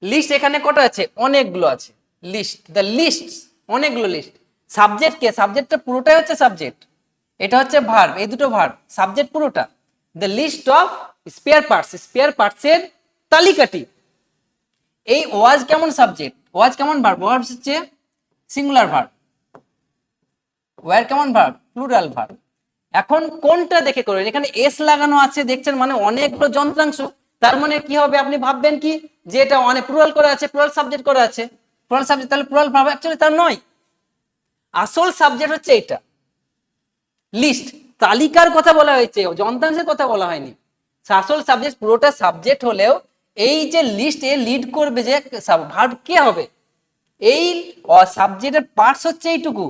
লিস্ট এখানে কটা আছে? অনেকগুলো আছে। লিস্ট, দ্য লিস্ট, অনেকগুলো লিস্ট। সাবজেক্ট কে? সাবজেক্টটা পুরোটাই হচ্ছে সাবজেক্ট, এটা হচ্ছে ভার্ব, এই দুটো ভার্ব, সাবজেক্ট পুরোটা। The list of spare parts, spare parts এর তালিকাটি। এই ওয়াজ কেমন সাবজেক্ট? ওয়াজ কেমন ভার্ব? ওয়াজ হচ্ছে সিঙ্গুলার ভার্ব। ওয়্যার কেমন ভার্ব? Plural verb. এখন কোনটা দেখে করবেন? এখানে এস লাগানো আছে দেখছেন, মানে অনেকগুলো যন্ত্রাংশ। তার মানে কি হবে? আপনি ভাববেন কি যে এটা অনেক প্লুরাল করা আছে, প্লুরাল সাবজেক্ট করা আছে, প্লুরাল সাবজেক্ট, তাহলে প্লুরাল ভার্ব। অ্যাকচুয়ালি তার নয়, আসল সাবজেক্ট হচ্ছে এটা লিস্ট। তালিকার কথা বলা হয়েছে, যন্ত্রাংশের কথা বলা হয়নি। আসল সাবজেক্ট পুরোটা সাবজেক্ট হলেও এই যে লিস্ট এ লিড করবে যে ভার্ব কে হবে? এই সাবজেক্টের পার্টস হচ্ছে এইটুকু।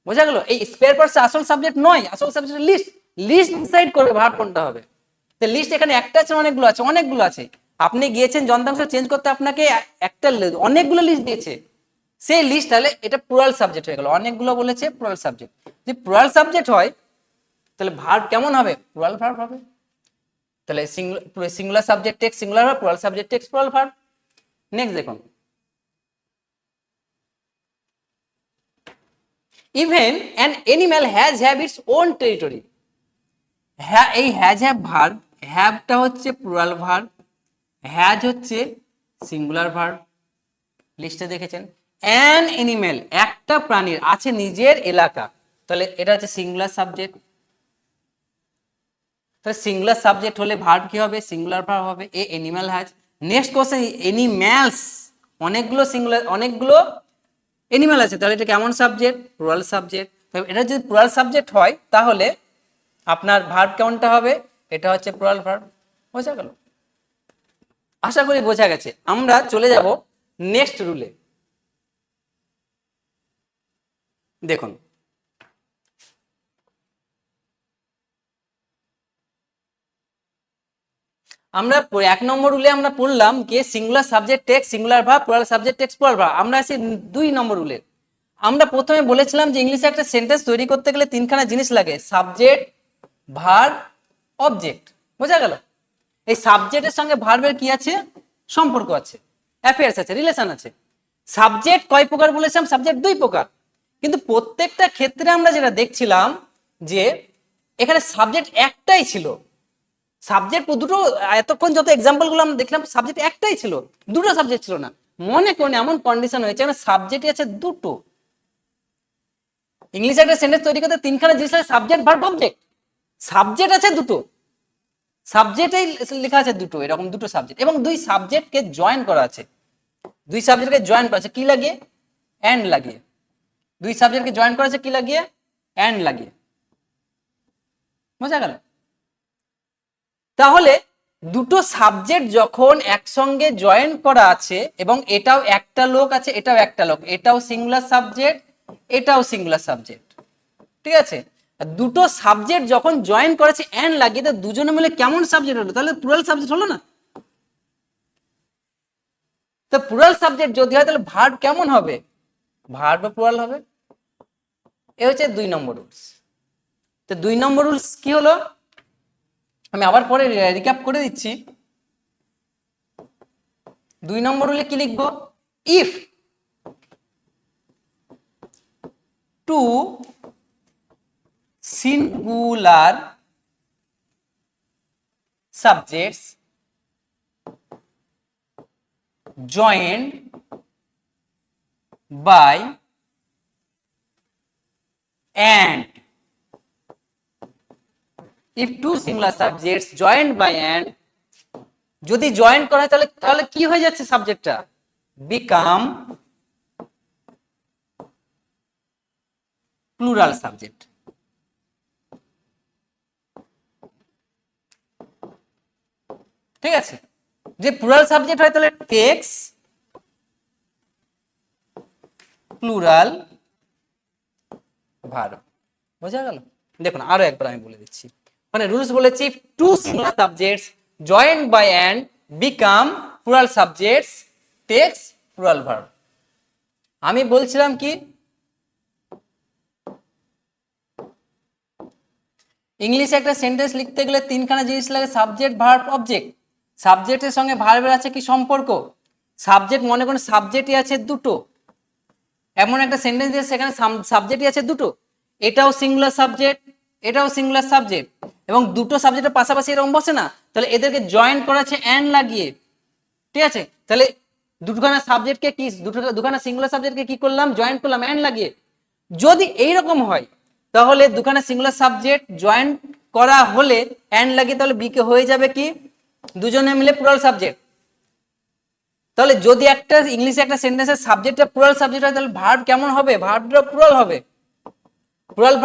বোঝা গেল? এই স্পেয়ার পার্টস আসল সাবজেক্ট নয়, আসল সাবজেক্ট লিস্ট। লিস্ট ডিসাইড করবে ভার্ব কোনটা হবে। তো লিস্ট এখানে একটা আছে, অনেকগুলো আছে? অনেকগুলো আছে। আপনি গিয়েছেন যন্ত্রাংশ চেঞ্জ করতে, আপনাকে একটা অনেকগুলো লিস্ট দিয়েছে, সেই লিস্ট, তাহলে এটা প্লুরাল সাবজেক্ট হয়ে গেল। অনেকগুলো বলেছে, প্লুরাল সাবজেক্ট। যদি প্লুরাল সাবজেক্ট হয় তাহলে ভার্ব কেমন হবে? প্লুরাল ভার্ব হবে। তাহলে singular subject takes singular verb, plural subject takes plural verb. Next দেখুন, even an animal has have its own territory. হ্যাঁ, এই হ্যাজ হ্যাভ ভার্ব, হ্যাভটা হচ্ছে প্লুরাল ভার্ব, হ্যাজ হচ্ছে সিঙ্গুলার ভার্ব। লিস্টে দেখেছেন, অ্যান এনিম্যাল, একটা প্রাণীর আছে নিজের এলাকা, তাহলে এটা হচ্ছে সিঙ্গুলার সাবজেক্ট। তাহলে সিঙ্গুলার সাবজেক্ট হলে ভার্ব কি হবে? সিঙ্গুলার ভার্ব হবে। A animal has, next question, animals, অনেকগুলো সিঙ্গুলার, অনেকগুলো এনিম্যাল আছে, তাহলে এটা কেমন সাবজেক্ট? Plural subject. এটা যদি প্লুরাল সাবজেক্ট হয় তাহলে আপনার ভার্ব কেমনটা হবে? এটা হচ্ছে প্লুরাল ভার্ব। বোঝা গেল? আশা করি বোঝা গেছে। আমরা চলে যাব নেক্সট রুলে। দেখুন, আমরা 1 নম্বর রুলে আমরা পড়লাম যে singular subject takes singular verb, plural subject takes plural verb. আমরা আছি 2 নম্বর রুলে। আমরা প্রথমে বলেছিলাম যে ইংলিশে একটা সেন্টেন্স তৈরি করতে গেলে 3খানা জিনিস লাগে, সাবজেক্ট, ভার্ব, অবজেক্ট। বোঝা গেল? এই সাবজেক্টের সঙ্গে ভার্বের কি আছে? সম্পর্ক আছে, অ্যাফেয়ার্স আছে, রিলেশন আছে। সাবজেক্ট কয় প্রকার বলেছিলাম? সাবজেক্ট 2 প্রকার। কিন্তু প্রত্যেকটা ক্ষেত্রে আমরা যেটা দেখছিলাম যে এখানে সাবজেক্ট একটাই ছিল। সাবজেক্ট দুটো, এতক্ষণ যত এক্সাম্পল গুলো আমরা দেখলাম সাবজেক্ট একটাই ছিল, দুটো সাবজেক্ট ছিল না। মনে করুন এমন কন্ডিশন হয়েছে এখানে সাবজেক্টই আছে দুটো। ইংলিশে একটা সেন্টেন্স তৈরি করতে 3খানা জিনিস লাগে, সাবজেক্ট, ভার্ব, অবজেক্ট। সাবজেক্ট আছে দুটো, সাবজেক্টেই লেখা আছে দুটো, এরকম দুটো সাবজেক্ট, এবং 2 সাবজেক্টকে জয়েন করা আছে। 2 সাবজেক্টকে জয়েন করা আছে কি লাগিয়ে? অ্যান্ড লাগিয়ে। 2 সাবজেক্টকে জয়েন করা আছে কি লাগিয়ে? অ্যান্ড লাগিয়ে। বোঝা গেল? তাহলে দুটো সাবজেক্ট যখন একসঙ্গে জয়েন করা আছে এবং এটাও একটা লোক আছে, এটাও একটা লোক, এটাও সিঙ্গুলার সাবজেক্ট, এটাও সিঙ্গুলার সাবজেক্ট, ঠিক আছে? দুটো সাবজেক্ট যখন জয়েন করেছে এন্ড লাগিয়ে, তো দুজনে মিলে কেমন সাবজেক্ট হলো? তাহলে প্লুরাল সাবজেক্ট হলো না? তো প্লুরাল সাবজেক্ট যদি হয় তাহলে ভার্ব কেমন হবে? ভার্ব প্লুরাল হবে। এ হচ্ছে 2 নম্বর রুলস। তো 2 নম্বর রুলস কি হলো? আমি আবার পরে রিক্যাপ করে দিচ্ছি। 2 নম্বর রুলে কি লিখবো? If two singular subjects joined by and, if two singular subjects joined by and, যদি জয়েন করা হয় তাহলে তাহলে কি হয়ে যাচ্ছে? সাবজেক্টটা বিকাম প্লুরাল সাবজেক্ট। ঠিক আছে? যে প্লুরাল সাবজেক্ট হয় তাহলে টেক্স প্লুরাল ভার্ব। বোঝা গেল? দেখুন আরো একবার আমি বলে দিচ্ছি। মানে রুলস বলেছি, two singular subjects joined by and become plural subjects takes plural verb. আমি বলছিলাম কি, ইংলিশে একটা সেন্টেন্স লিখতে গেলে 3খানা জিনিস লাগে, সাবজেক্ট, ভার্ব, অবজেক্ট। সাবজেক্টের সঙ্গে ভার্বের আছে কি সম্পর্ক? সাবজেক্ট, মনে করুন সাবজেক্টই আছে দুটো, এমন একটা সেন্টেন্স দিয়ে সেখানে সাবজেক্টই আছে দুটো, এটাও সিঙ্গুলার সাবজেক্ট, এটাও সিঙ্গুলার সাবজেক্ট, এবং দুটো সাবজেক্টের পাশাপাশি এরকম বসে না, তাহলে এদেরকে জয়েন করা আছে অ্যান্ড লাগিয়ে। ঠিক আছে? তাহলে দুখানা সাবজেক্টকে কি, দুখানা সিঙ্গুলার সাবজেক্টকে কি করলাম? জয়েন করলাম অ্যান্ড লাগিয়ে। যদি এইরকম হয় তাহলে দুখানা সিঙ্গুলার সাবজেক্ট জয়েন করা হলে অ্যান্ড লাগিয়ে, তাহলে বিকে হয়ে যাবে কি? দুজনে মিলে প্লুরাল সাবজেক্ট। তাহলে যদি একটা ইংলিশে একটা সেন্টেন্সের সাবজেক্টটা প্লুরাল সাবজেক্ট হয় তাহলে ভার্ব কেমন হবে? ভার্বটা প্লুরাল হবে। প্লুরাল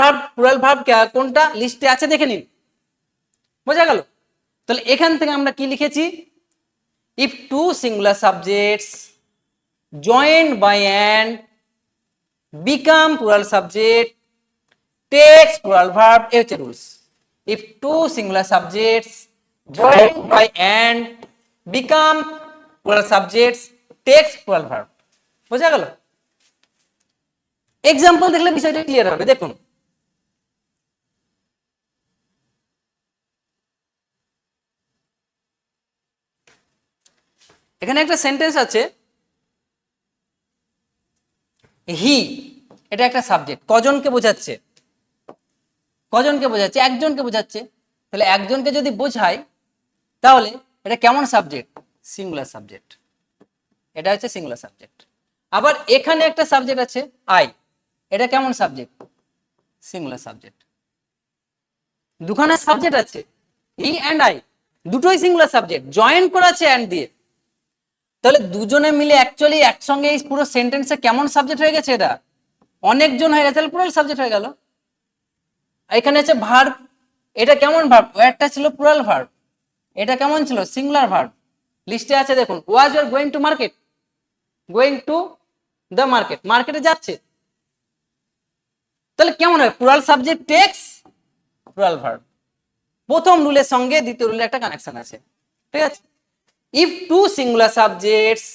ভার্ব কোনটা লিস্টে আছে দেখে নিন। বোঝা গেল? তাহলে এখান থেকে আমরা কি লিখেছি? If two singular subjects joined by and become plural subject takes plural verb, এ হচ্ছে rules. If two singular subjects joined by and become plural subjects takes plural verb. বোঝা গেল? এক্সাম্পল দেখলে বিষয়টা ক্লিয়ার হবে। দেখুন, এখানে একটা সেন্টেন্স আছে, হি, এটা একটা সাবজেক্ট, কজনকে বোঝাচ্ছে? কজনকে বোঝাচ্ছে? একজনকে বোঝাচ্ছে। তাহলে একজনকে যদি বোঝায় তাহলে এটা কেমন সাবজেক্ট? Singular subject. এটা হচ্ছে সিঙ্গুলার সাবজেক্ট। আবার এখানে একটা সাবজেক্ট আছে আই, এটা কেমন সাবজেক্ট? Singular subject. দুখানা সাবজেক্ট আছে হি অ্যান্ড আই, দুটোই সিঙ্গুলার সাবজেক্ট, জয়েন করা আছে অ্যান্ড দিয়ে। তাহলে দুজনে মিলে অ্যাকচুয়ালি একসঙ্গে এই পুরো সেন্টেন্সে কেমন সাবজেক্ট হয়ে গেছে, এটা অনেকজন হয়ে গেছে, তাহলে প্লুরাল সাবজেক্ট হয়ে গেল। এখানে হচ্ছে ভার্ব, এটা কেমন ভার্ব, ওয়ারটা ছিল প্লুরাল ভার্ব, এটা কেমন ছিল সিঙ্গুলার ভার্ব। লিস্টে আছে দেখুন, was you are going to market, going to the market, মার্কেটে যাচ্ছে, তাহলে কেমন হয় plural subject takes plural verb. প্রথম রুলের সঙ্গে দ্বিতীয় রুলের একটা কানেকশন আছে, ঠিক আছে। If two singular subjects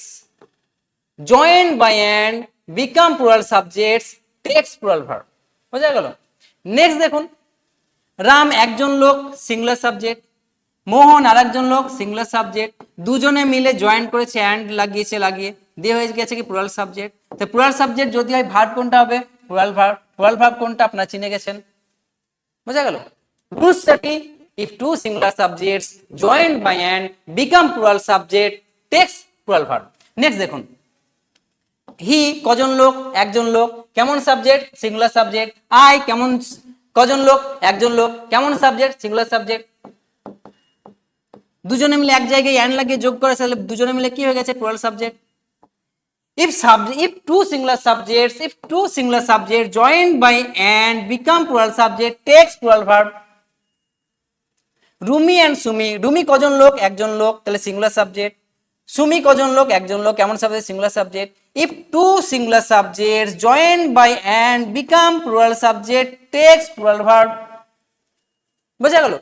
joined by and become plural subjects takes plural verb, বোঝা গেল। নেক্সট দেখুন, রাম একজন লোক সিঙ্গুলার সাবজেক্ট, মোহন আর একজন লোক সিঙ্গুলার সাবজেক্ট, দুজনে মিলে জয়েন করেছে অ্যান্ড লাগিয়েছে, লাগিয়ে দিয়ে হয়ে গেছে কি প্লুরাল সাবজেক্ট। তো প্লুরাল সাবজেক্ট যদি হয় ভার্ব কোনটা হবে প্লুরাল ভার্ব, প্লুরাল ভার্ব কোনটা আপনারা চিনে গেছেন, বোঝা গেল। রুলসটা কি, if two singular subjects joined by and become plural subject takes plural verb। Next দেখুন, হি কজন লোক একজন লোক, কেমন সাবজেক্ট সিঙ্গুলার সাবজেক্ট। আই কেমন কজন লোক একজন লোক, কেমন সাবজেক্ট সিঙ্গুলার সাবজেক্ট। দুজনে মিলে এক জায়গায় অ্যান্ড লাগিয়ে যোগ করে, তাহলে দুজনে মিলে কি হয়ে গেছে plural subject. if two singular subjects joined by and become plural subject takes plural verb। Rumi and Sumi, Rumi কজন লোক একজন লোক, তাহলে সিঙ্গুলার সাবজেক্ট। সুমি কজন লোক একজন লোক, কেমন subject singular subject. If two singular subjects join by and become plural subject takes plural verb, বোঝা গেল।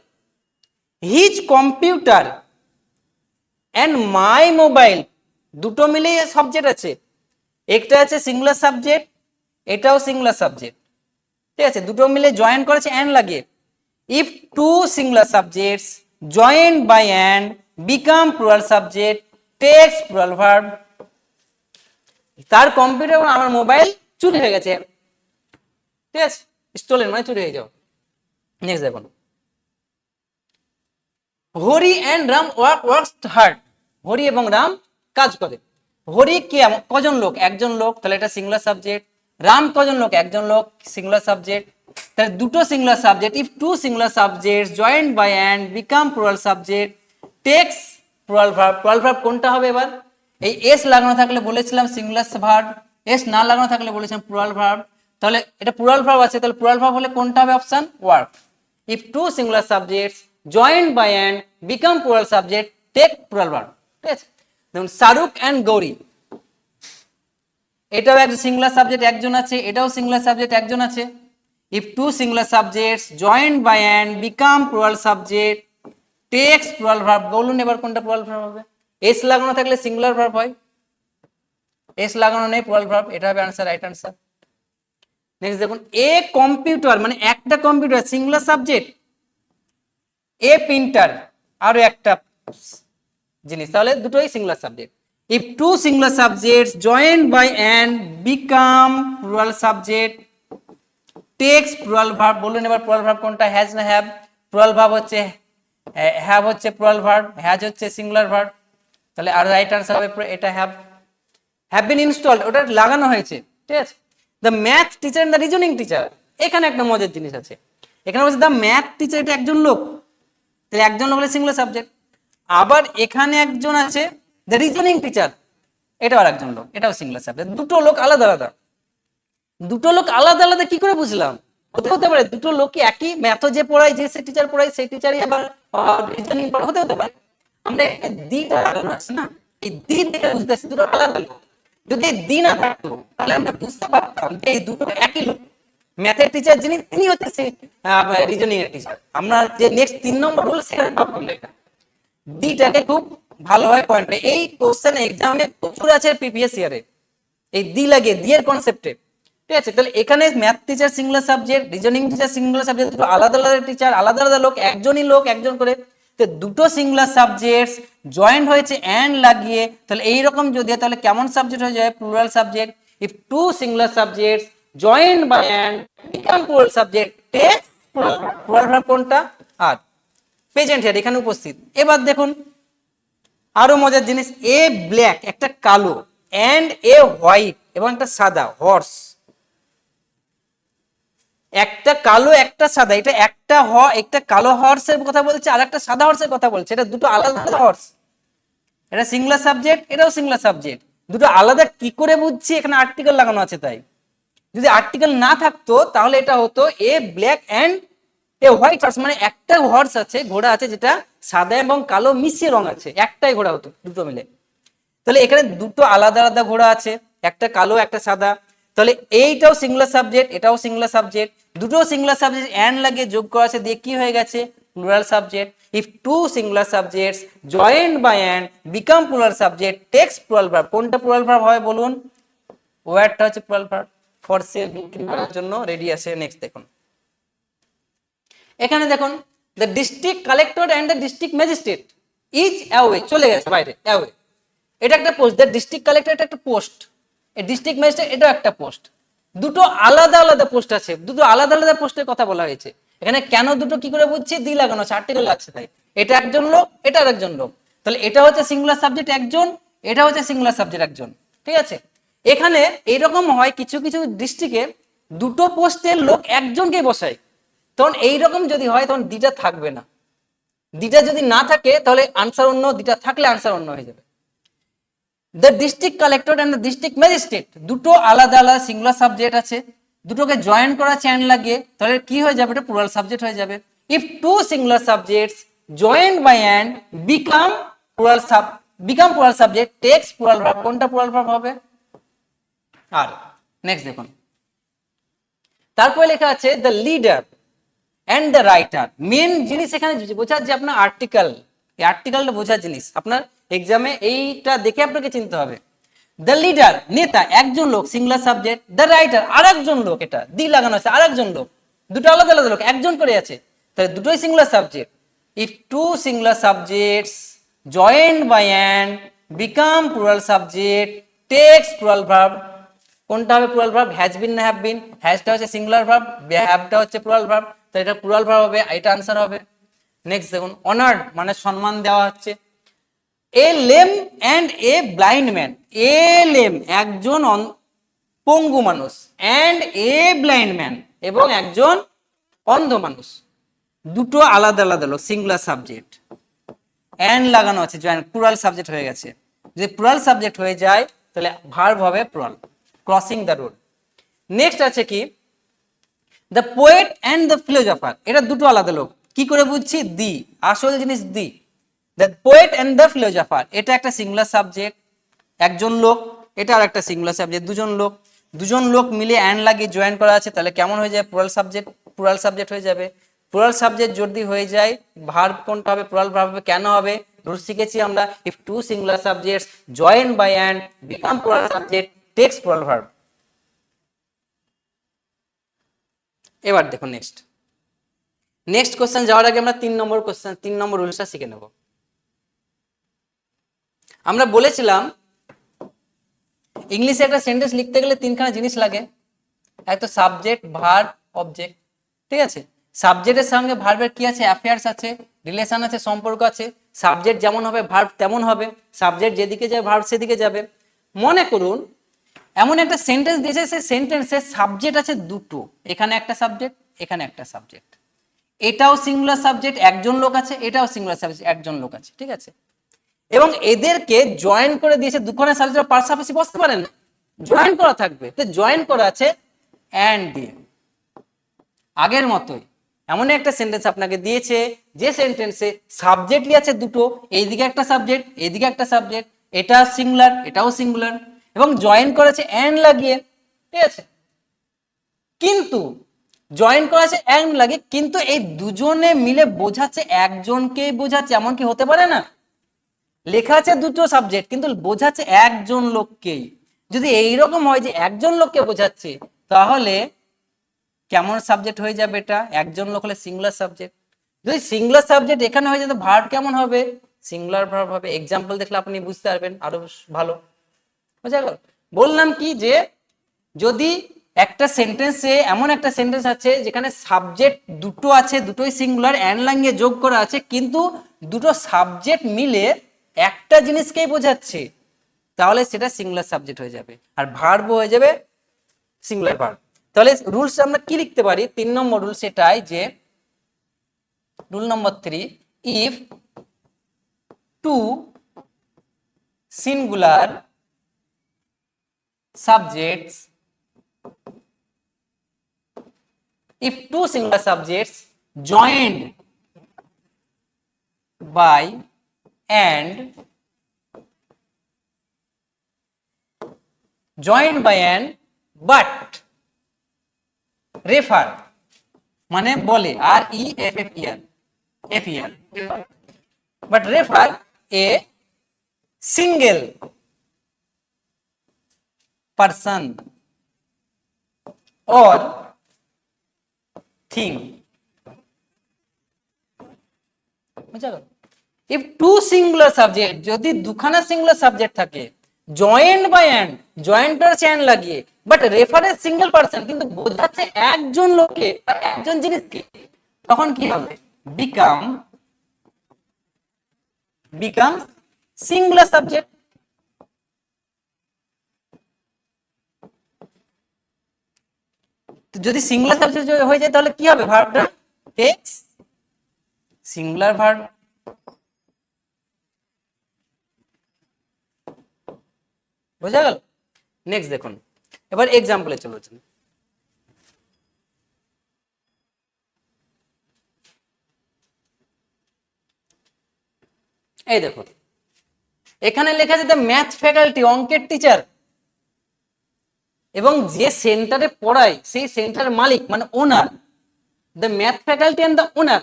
His computer and my mobile, দুটো মিলেই সাবজেক্ট আছে, একটা আছে সিঙ্গুলার সাবজেক্ট, এটাও সিঙ্গুলার সাবজেক্ট, ঠিক আছে, দুটো মিলে জয়েন করেছে অ্যান্ড লাগিয়ে। If two singular subjects joined by and become plural subject takes plural verb। তার কম্পিউটার এবং আমার মোবাইল চুরি হয়ে গেছে, ঠিক আছে, স্টোলেন মানে চুরি হয়ে যাও। নেক্সট দেখুন, Hari and Ram works hard, Hari এবং রাম কাজ করে। হরি কে কজন লোক একজন লোক, তাহলে এটা সিঙ্গুলার সাবজেক্ট। রাম কজন লোক একজন লোক, সিঙ্গুলার সাবজেক্ট। তাহলে দুটো singular subject, if two singular subjects joined by and become plural subject takes plural verb. Plural verb কোনটা হবে এবার, এই এস লাগানো থাকলে বলেছিলাম সিঙ্গুলার ভার্ব, এস না লাগানো থাকলে বলেছিলাম প্লুরাল ভার্ব। তাহলে এটা প্লুরাল ভার্ব আছে, তাহলে প্লুরাল ভার্ব হলে কোনটা হবে option work. If two singular subjects joined by and become plural subject take plural verb, ঠিক আছে। দেখুন শাহরুখ এন্ড গৌরী, এটাও একটা সিঙ্গুলার সাবজেক্ট একজন আছে, এটাও সিঙ্গুলার সাবজেক্ট একজন আছে। If two singular subjects joined by and become plural subject takes plural verb, বলুন এবার কোনটা plural verb হবে। এস লাগানো থাকলে সিঙ্গুলার ভার্ব হয়, এস লাগানো নেই প্লুরাল ভার্ব, এটা হবে আনসার, রাইট আনসার। নেক্সট দেখুন, এ কম্পিউটার মানে একটা কম্পিউটার সিঙ্গুলার সাবজেক্ট, এ প্রিন্টার আরো একটা জিনিস, তাহলে দুটোই singular subject. If two singular subjects joined by and become plural subject takes plural verb, বলুন এবার প্লুরাল ভার্ব কোনটা, হ্যাজ না হ্যাভ। প্লুরাল ভার্ব হচ্ছে হ্যাভ, হচ্ছে প্লুরাল ভার্ব, হ্যাজ হচ্ছে সিঙ্গুলার ভার্ব, তাহলে আর রাইট আনসার হবে এটা হ্যাভ। হ্যাভ বিন ইনস্টলড, ওটা লাগানো হয়েছে, ঠিক আছে। The math teacher and the reasoning teacher, এখানে একটা মজার জিনিস আছে, এখানে বলছে দ্য ম্যাথ টিচার, এটা একজন লোক, তাহলে একজন লোক হলে সিঙ্গুলার সাবজেক্ট। আবার এখানে একজন আছে দ্য রিজনিং টিচার, এটাও আর একজন লোক, এটাও সিঙ্গুলার সাবজেক্ট। দুটো লোক আলাদা আলাদা, দুটো লোক আলাদা আলাদা কি করে বুঝলাম, হতে পারে দুটো লোকই একই ম্যাথ যে পড়ায়, যে সে টিচার পড়ায় সেই টিচারই আবার রিজনিং পড়ায়, হতে পারে। আমরা দিটা লাগানো আছে না, এই দি দেখে বুঝতেছি দুটো আলাদা লোক। যদি দি না থাকতো তাহলে আমরা বুঝতে পারতাম যে এই দুটো একই লোক। ম্যাথের টিচার যিনি তিনি হচ্ছে রিজনিং এর টিচার। আমরা যে নেক্সট 3 নম্বর রুল সেখানে পাবো এটা, দিটাকে খুব ভালোভাবে পয়েন্ট। এই কোশ্চেন এক্সামে প্রচুর আছে প্রিভিয়াস ইয়ারে, এই দি লাগে দিয়ের কনসেপ্টে, ঠিক আছে। তাহলে এখানে math teacher singular subject, reasoning teacher singular subject, দুটো আলাদা আলাদা টিচার, আলাদা আলাদা লোক, একজনই লোক একজন করে, তো দুটো সিঙ্গুলার সাবজেক্টস জয়েন্ট হয়েছে অ্যান্ড লাগিয়ে, তাহলে এইরকম যদি হয় তাহলে কেমন সাবজেক্ট হয়ে যায় plural subject. If two singular subjects joined by and become plural subject take plural verb কোনটা, আর প্রেজেন্ট হিয়ার এখানে উপস্থিত। এবার দেখুন আরো মজার জিনিস, এ ব্ল্যাক একটা কালো এন্ড এ হোয়াইট এবং একটা সাদা হর্স, একটা কালো একটা সাদা, এটা একটা কালো হর্সের কথা বলছে আর একটা সাদা হর্সের কথা বলছে, এটা দুটো আলাদা আলাদা হর্স। এটা সিঙ্গুলার সাবজেক্ট, এটাও সিঙ্গুলার সাবজেক্ট, দুটো আলাদা কি করে বুঝছি, এখানে আর্টিকেল লাগানো আছে তাই। যদি আর্টিকেল না থাকতো তাহলে এটা হতো a black and a white horse, মানে একটা হর্স আছে, ঘোড়া আছে যেটা সাদা এবং কালো মিশিয়ে রং আছে, একটাই ঘোড়া হতো দুটো মিলে। তাহলে এখানে দুটো আলাদা আলাদা ঘোড়া আছে, একটা কালো একটা সাদা, তাহলে এইটাও সিঙ্গুলার সাবজেক্ট, এটাও সিঙ্গুলার সাবজেক্ট, দুটো সিঙ্গুলার সাবজেক্ট অ্যান্ড লাগিয়ে যোগ করা আছে, দিয়ে কি হয়ে গেছে plural subject. If two singular subjects joined by and become plural subject takes plural verb. কোনটা প্লুরাল ভার্ব হয় বলুন? ওয়ার্ডটা হচ্ছে প্লুরাল ভার্ব। ফর সেল বিক্রি করার জন্য রেডি আছে। নেক্সট দেখুন, এখানে দেখুন the district collector and the district magistrate is away, চলে গেছে বাইরে, অ্যাওয়ে। এটা একটা পোস্ট, দ্য ডিস্ট্রিক্ট কালেক্টর এটা একটা পোস্ট, এই ডিস্ট্রিক্ট ম্যাজিস্ট্রেট এটাও একটা পোস্ট। দুটো আলাদা আলাদা পোস্ট আছে, দুটো আলাদা আলাদা পোস্টের কথা বলা হয়েছে। এখানে কেন দুটো কি করে বুঝছি? দি লাগানো আছে, আর্টিকেল লাগছে তাই। এটা একজন লোক, এটা আরেকজন লোক, তাহলে এটা হচ্ছে সিঙ্গুলার সাবজেক্ট একজন, এটা হচ্ছে সিঙ্গুলার সাবজেক্ট একজন, ঠিক আছে। এখানে এইরকম হয় কিছু কিছু ডিস্ট্রিক্টে দুটো পোস্টের লোক একজনকে বসায়, তখন এইরকম যদি হয় তখন দিটা থাকবে না। দিটা যদি না থাকে তাহলে আনসার অন্য, দিটা থাকলে আনসার অন্য হয়ে যাবে। The district collector and the district magistrate দুটো আলাদা আলাদা সিঙ্গুলার সাবজেক্ট আছে, দুটোকে জয়েন করা চ্যান লাগিয়ে তাহলে কি হয়ে যাবে? এটা প্লুরাল সাবজেক্ট হয়ে যাবে। If two singular subjects joined by and become plural subject takes plural verb. কোনটা প্লুরাল ভার্ব হবে? আর নেক্সট দেখুন, তারপরে লেখা আছে the leader and the writer. Main জিনিস এখানে বোঝার যে আপনার আর্টিকেল, এই আর্টিকেলটা বোঝার জিনিস আপনার এক্সামে এইটা দেখে আপনাকে চিনতে হবে। দ্য লিডার নেতা একজন লোক সিঙ্গুলার সাবজেক্ট, দ্য রাইটার আরেকজন লোক, এটা দি লাগানো আছে, আরেকজন লোক, দুটো আলাদা আলাদা লোক একজন করে আছে, তাহলে দুটোই singular subject. If two singular subjects joined by and become plural subject takes plural verb. কোনটা হবে প্লুরাল ভার্ব? হ্যাজ বিন না হ্যাভ বিন? হ্যাজটা হচ্ছে সিঙ্গুলার ভার্ব, হ্যাভটা হচ্ছে প্লুরাল ভার্ব, তো এটা প্লুরাল ভার্ব হবে, এটা আনসার হবে। নেক্সট দেখুন, অনার্ড মানে সম্মান দেওয়া হচ্ছে। A lame and a blind man, a lame একজন পঙ্গু মানুষ, অ্যান্ড এ ব্লাইন্ড ম্যান এবং একজন অন্ধ মানুষ, দুটো আলাদা আলাদা লোক, সিঙ্গুলার সাবজেক্ট অ্যান্ড লাগানো আছে, জয়েন প্লুরাল সাবজেক্ট হয়ে গেছে। যদি প্লুরাল সাবজেক্ট হয়ে যায় তাহলে ভার্ব হবে plural, crossing the road. Next আছে কি the poet and the philosopher, এটা দুটো আলাদা লোক, কি করে বুঝছি? দি, আসল জিনিস the. The poet and the philosopher এটা একটা সিঙ্গুলার সাবজেক্ট একজন লোক, এটা আর একটা সিঙ্গুলার সাবজেক্ট দুজন লোক, দুজন লোক মিলে অ্যান্ড লাগিয়ে জয়েন করা আছে, তাহলে কেমন হয়ে যায়? প্লুরাল সাবজেক্ট, প্লুরাল সাবজেক্ট হয়ে যাবে। প্লুরাল সাবজেক্ট যদি হয়ে যায় ভার্ব কোনটা হবে? প্লুরাল ভার্ব হবে। কেন হবে? রুল শিখেছি আমরা, if two singular subjects join by and become plural subject takes plural verb. এবার দেখুন নেক্সট কোশ্চেন যাওয়ার আগে আমরা 3 নম্বর কোশ্চেন, 3 নম্বর রুলসটা শিখে নেব। আমরা বলেছিলাম ইংলিশে একটা সেন্টেন্স লিখতে গেলে তিনখানা জিনিস লাগে, এক তো সাবজেক্ট, ভার্ব, অবজেক্ট, ঠিক আছে। সাবজেক্টের সঙ্গে ভার্বের কি আছে? অ্যাফেয়ার্স আছে, রিলেশন আছে, সম্পর্ক আছে। সাবজেক্ট যেমন হবে ভার্ব তেমন হবে, সাবজেক্ট যেদিকে যাবে ভার্ব সেদিকে যাবে। মনে করুন এমন একটা সেন্টেন্স দিয়েছে, সেই সেন্টেন্সের সাবজেক্ট আছে দুটো, এখানে একটা সাবজেক্ট, এখানে একটা সাবজেক্ট, এটাও সিঙ্গুলার সাবজেক্ট একজন লোক আছে, এটাও সিঙ্গুলার সাবজেক্ট একজন লোক আছে, ঠিক আছে। এবং এদেরকে জয়েন করে দিয়েছে, দুখানে সাবজেক্ট পাশাপাশি বসতে পারেন, জয়েন করা থাকবে, তো জয়েন করা আছে অ্যান্ড দিয়ে, আগের মতোই। এমন একটা সেন্টেন্স আপনাকে দিয়েছে যে সেন্টেন্সে সাবজেক্টই আছে দুটো, এইদিকে একটা সাবজেক্ট, এইদিকে একটা সাবজেক্ট, এটা সিঙ্গুলার এটাও সিঙ্গুলার, এবং জয়েন করেছে অ্যান্ড লাগিয়ে, ঠিক আছে। কিন্তু জয়েন করা আছে অ্যান্ড লাগে, কিন্তু এই দুজনে মিলে বোঝাচ্ছে একজনকেই বোঝাচ্ছে, এমন কি হতে পারে না? লেখা আছে দুটো সাবজেক্ট কিন্তু বোঝাচ্ছে একজন লোককেই। যদি এইরকম হয় যে একজন লোককে বোঝাচ্ছে তাহলে কেমন সাবজেক্ট হয়ে যাবে? এটা একজন লোক হলে সিঙ্গুলার সাবজেক্ট। যদি সিঙ্গুলার সাবজেক্ট এখানে হয়ে যেত ভার্ব কেমন হবে? সিঙ্গুলার ভার্ব হবে। এক্সাম্পল দেখলে আপনি বুঝতে পারবেন আরো ভালো। বুঝা গেল? বললাম কি যে যদি একটা সেন্টেন্সে এমন একটা সেন্টেন্স আছে যেখানে সাবজেক্ট দুটো আছে, দুটোই সিঙ্গুলার, অ্যান্ড লাগিয়ে যোগ করা আছে, কিন্তু দুটো সাবজেক্ট মিলে একটা জিনিসকেই বোঝাচ্ছে, তাহলে সেটা সিঙ্গুলার সাবজেক্ট হয়ে যাবে, আর ভার্ব হয়ে যাবে সিঙ্গুলার ভার্ব। তাহলে রুলস আমরা কি লিখতে পারি? 3 নম্বর রুল সেটাই যে rule number 3, if two singular subjects, if two singular subjects joined by and but refer মানে বলে আর ই এফ এফ ইয়ার এফ ইয়ার but refer a single person or thing, বুঝা গেল? if two singular subject, যদি দুখানা singular subject থাকে joined by and, জয়েন্টার চেন লাগিয়ে, বাট রেফারেন্স সিঙ্গেল পারসন, কিন্তু বোঝাচ্ছে একজন লোককে বা একজন জিনিসকে, তখন কি হবে? Become singular subject. যদি সিঙ্গুলার সাবজেক্ট হয়ে যায় তাহলে কি হবে? ভার্বটা টেক্স সিঙ্গুলার ভার্ব। বোঝা গেল? নেক্সট দেখুন, এবার এক্সাম্পলে চলেছেন। এই দেখুন, এখানে লেখা আছে দ্য ম্যাথ ফ্যাকাল্টি, অঙ্কের টিচার, এবং যে সেন্টারে পড়ায় সেই সেন্টারের মালিক মানে owner, the math faculty and the owner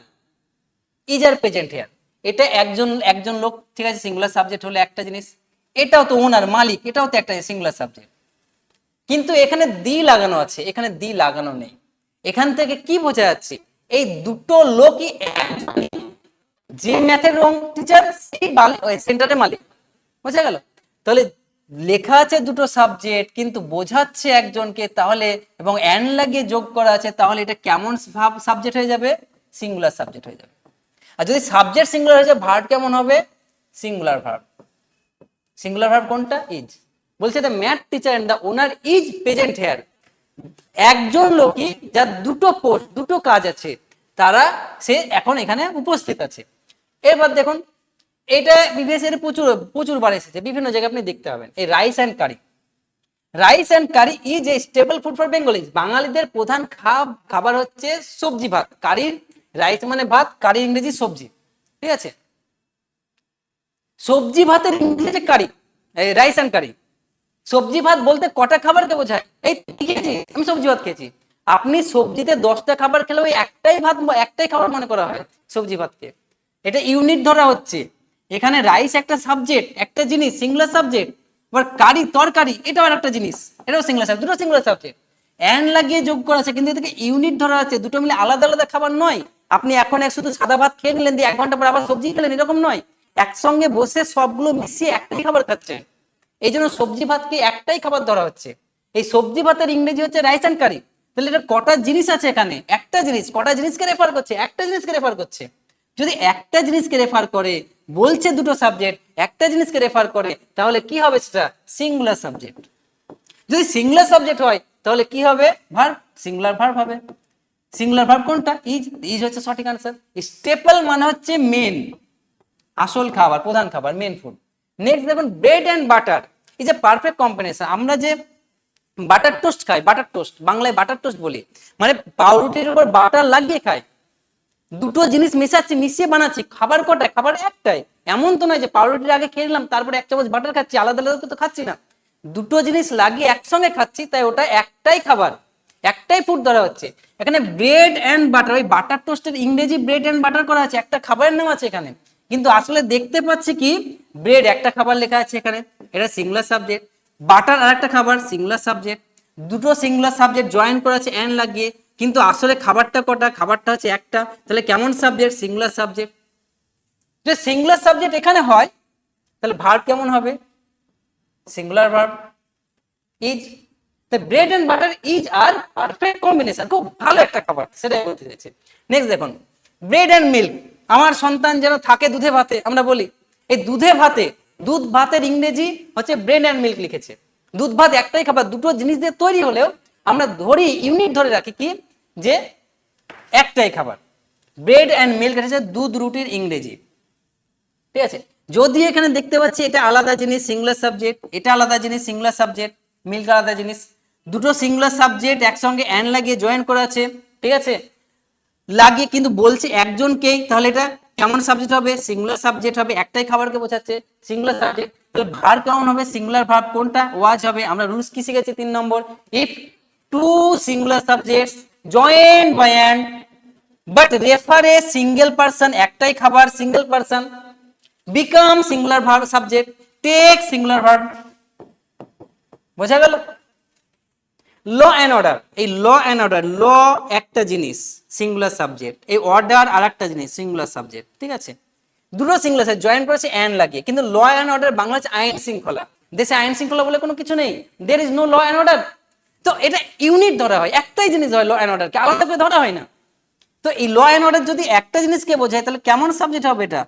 is are present here. এটা একজন লোক, ঠিক আছে, সিঙ্গুলার সাবজেক্ট হলে একটা জিনিস, এটাও তো ওনার মালিক, এটাও তো একটা সিঙ্গুলার সাবজেক্ট, কিন্তু এখানে দি লাগানো আছে, এখানে দি লাগানো নেই। এখান থেকে কি বোঝা যাচ্ছে? এই দুটো লোকই যে ম্যাথের টিচার সেই সেন্টারের মালিক। বোঝা গেল? তাহলে লেখা আছে দুটো সাবজেক্ট কিন্তু বোঝাচ্ছে একজনকে, তাহলে এবং অ্যান্ড লাগিয়ে যোগ করা আছে, তাহলে এটা কেমন সাবজেক্ট হয়ে যাবে? সিঙ্গুলার সাবজেক্ট হয়ে যাবে। আর যদি সাবজেক্ট সিঙ্গুলার হয়ে যায়, ভার্ব কেমন হবে? Singular verb. সিঙ্গুলার ভার্ব কোনটা? ইজ। বলছে the math teacher and the owner is present here. একজন লোকই, যার দুটো পোস্ট, দুটো কাজ আছে, সে এখন এখানে উপস্থিত আছে। এবার দেখুন, এটা বিবিএস এর প্রচুর বার এসেছে, বিভিন্ন জায়গায় আপনি দেখতে পাবেন। এই rice and curry, rice and curry is a stable food for Bengalis. বাঙালিদের প্রধান খাবার হচ্ছে সবজি ভাত। কারির, রাইস মানে ভাত, কারি ইংরেজি সবজি, ঠিক আছে? সবজি ভাতের ইংরেজি কারি, রাইস অ্যান্ড কারি। সবজি ভাত বলতে কটা খাবারকে বোঝায়? এই আমি সবজি ভাত খেয়েছি। আপনি সবজিতে 10টা খাবার খেলে ওই একটাই খাবার মনে করা হয় সবজি ভাতকে। এটা ইউনিট ধরা হচ্ছে। এখানে রাইস একটা সাবজেক্ট, একটা জিনিস, সিঙ্গুলার সাবজেক্ট। এবার কারি, তরকারি, এটাও একটা জিনিস, এটাও সিঙ্গুলার সাবজেক্ট, দুটো সিঙ্গুলার সাবজেক্ট। অ্যান্ড লাগিয়ে যোগ করা আছে, কিন্তু এটাকে ইউনিট ধরা আছে, দুটো মিলে আলাদা আলাদা খাবার নয়। আপনি এখন শুধু সাদা ভাত খেয়ে নিলেন, দিয়ে 1 ঘন্টা পর আবার সবজি খেলেন, এরকম নয়। একসঙ্গে বসে সবগুলো মিশিয়ে একটাই খাবার খাচ্ছে। এই জন্য সবজি ভাতকে একটাই খাবার ধরা হচ্ছে। এই সবজি ভাতের ইংরেজি হচ্ছে রাইস অ্যান্ড কারি। তাহলে এটা কটা জিনিস আছে এখানে? একটা জিনিস। কটা জিনিসকে রেফার করছে? একটা জিনিসকে রেফার করছে। যদি একটা জিনিসকে রেফার করে, বলছে দুটো সাবজেক্ট, একটা জিনিসকে রেফার করে, তাহলে কি হবে? সেটা সিঙ্গুলার সাবজেক্ট। যদি সিঙ্গুলার সাবজেক্ট হয় তাহলে কি হবে? ভার্ব, সিঙ্গুলার ভার্ব হবে। সিঙ্গুলার ভার্ব কোনটা? ইজ। ইজ হচ্ছে সঠিক আনসার। স্টেপল মানে হচ্ছে মেন, আসল খাবার, প্রধান খাবার, মেন ফুড। নেক্সট দেখুন, bread and butter is a perfect combination. আমরা যে বাটার টোস্ট খাই, বাটার টোস্ট, বাংলায় বাটার টোস্ট বলি, মানে পাউরুটির উপর বাটার লাগিয়ে খায়। দুটো জিনিস মেশাচ্ছি, মিশিয়ে বানাচ্ছি। খাবার কটায়? খাবার একটাই। এমন তো নয় যে পাউরুটির আগে খেয়ে নিলাম, তারপরে 1 চামচ বাটার খাচ্ছি, আলাদা আলাদা তো খাচ্ছি না। দুটো জিনিস লাগিয়ে একসঙ্গে খাচ্ছি, তাই ওটা একটাই খাবার, একটাই ফুড ধরা হচ্ছে। এখানে ব্রেড অ্যান্ড বাটার, ওই বাটার টোস্টের ইংরেজি ব্রেড অ্যান্ড বাটার করা আছে, একটা খাবারের নাম আছে এখানে, কিন্তু আসলে দেখতে পাচ্ছি কি, ব্রেড একটা খাবার লেখা আছে এখানে, এটা সিঙ্গুলার সাবজেক্ট। বাটার আর একটা খাবার, সিঙ্গুলার সাবজেক্ট। দুটো সিঙ্গুলার সাবজেক্ট জয়েন করা আছে অ্যান্ড লাগিয়ে, কিন্তু আসলে খাবারটা কটা? খাবারটা হচ্ছে একটা। তাহলে কেমন সাবজেক্ট? Singular subject. যদি সিঙ্গুলার সাবজেক্ট এখানে হয়, তাহলে ভার্ব কেমন হবে? Singular verb, is. the bread and butter is are perfect combination, খুব ভালো একটা খাবার, সেটাই বলতে চাইছি। নেক্সট দেখুন, ব্রেড এন্ড মিল্ক, আমার সন্তান যেন থাকে দুধে ভাতে, আমরা বলি। এই দুধে ভাতে, দুধ ভাতের ইংরেজি হচ্ছে ব্রেড এন্ড মিল্ক লিখেছে। দুধ ভাত একটাই খাবার, দুটো জিনিস দিয়ে তৈরি হলেও আমরা ধরি, ইউনিট ধরে রাখি কি, যে একটাই খাবার। ব্রেড এন্ড মিল্ক হচ্ছে দুধ রুটির ইংরেজি, ঠিক আছে? যদি এখানে দেখতে পাচ্ছি এটা আলাদা জিনিস সিঙ্গুলার সাবজেক্ট, এটা আলাদা জিনিস সিঙ্গুলার সাবজেক্ট, মিল্ক আলাদা জিনিস, দুটো সিঙ্গুলার সাবজেক্ট একসঙ্গে অ্যান লাগিয়ে জয়েন করা আছে, ঠিক আছে, লাগিয়ে কিন্তু বলছে একজনকেই, তাহলে এটা কেমন সাবজেক্ট হবে? সিঙ্গুলার সাবজেক্ট হবে, একটাই খাবারকে বোঝাচ্ছে, সিঙ্গুলার সাবজেক্ট। তাহলে ভার্ব কেমন হবে? সিঙ্গুলার ভার্ব কোনটা? ওয়াজ হবে। আমরা রুলস কি শিখেছি 3 নম্বর, if two singular subjects join by an but refer a single person, একটাই খাবার single person, become singular verb subject, take singular verb. বোঝা গেল? ল অ্যান্ড অর্ডার, এই ল অ্যান্ড অর্ডার, ল একটা জিনিস সিঙ্গুলার সাবজেক্ট, এই অর্ডার আর একটা জিনিস সিঙ্গুলার সাবজেক্ট, ঠিক আছে, দুটো সিঙ্গুলার সাবজেক্ট জয়েন করেছে অ্যান্ড লাগিয়ে। কিন্তু ল অ্যান্ড অর্ডার বাংলা হচ্ছে আইন শৃঙ্খলা, দেশে আইন শৃঙ্খলা বলে কোনো কিছু নেই, there is no law and order. তো এটা ইউনিট ধরা হয়, একটাই জিনিস হয় ল অ্যান্ড অর্ডারকে, আলাদা করে ধরা হয় না। তো এই ল অ্যান্ড অর্ডার যদি একটা জিনিসকে বোঝায় তাহলে কেমন সাবজেক্ট হবে? এটা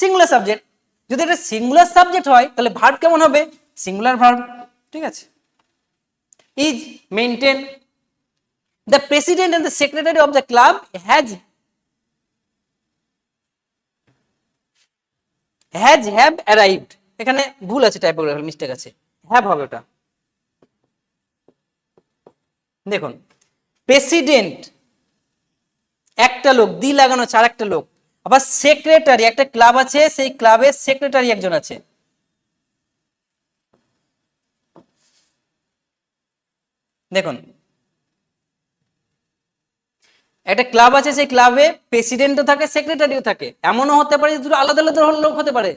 সিঙ্গুলার সাবজেক্ট। যদি এটা সিঙ্গুলার সাবজেক্ট হয় তাহলে ভার্ব কেমন হবে? সিঙ্গুলার ভার্ব, ঠিক আছে। Is maintained. The president and the secretary of the club have arrived. এখানে ভুল আছে, টাইপোগ্রাফি মিস্টেক আছে, হ্যাভ হবে ওটা। দেখুন প্রেসিডেন্ট একটা লোক, দি লাগানো আছে, আর একটা লোক। আবার সেক্রেটারি, একটা ক্লাব আছে, সেই ক্লাবের সেক্রেটারি একজন আছে। দেখুন একটা ক্লাব আছে, সেই ক্লাবে প্রেসিডেন্টও থাকে সেক্রেটারিও থাকে। এমনও হতে পারে দুটো আলাদা আলাদা লোক হতে পারে,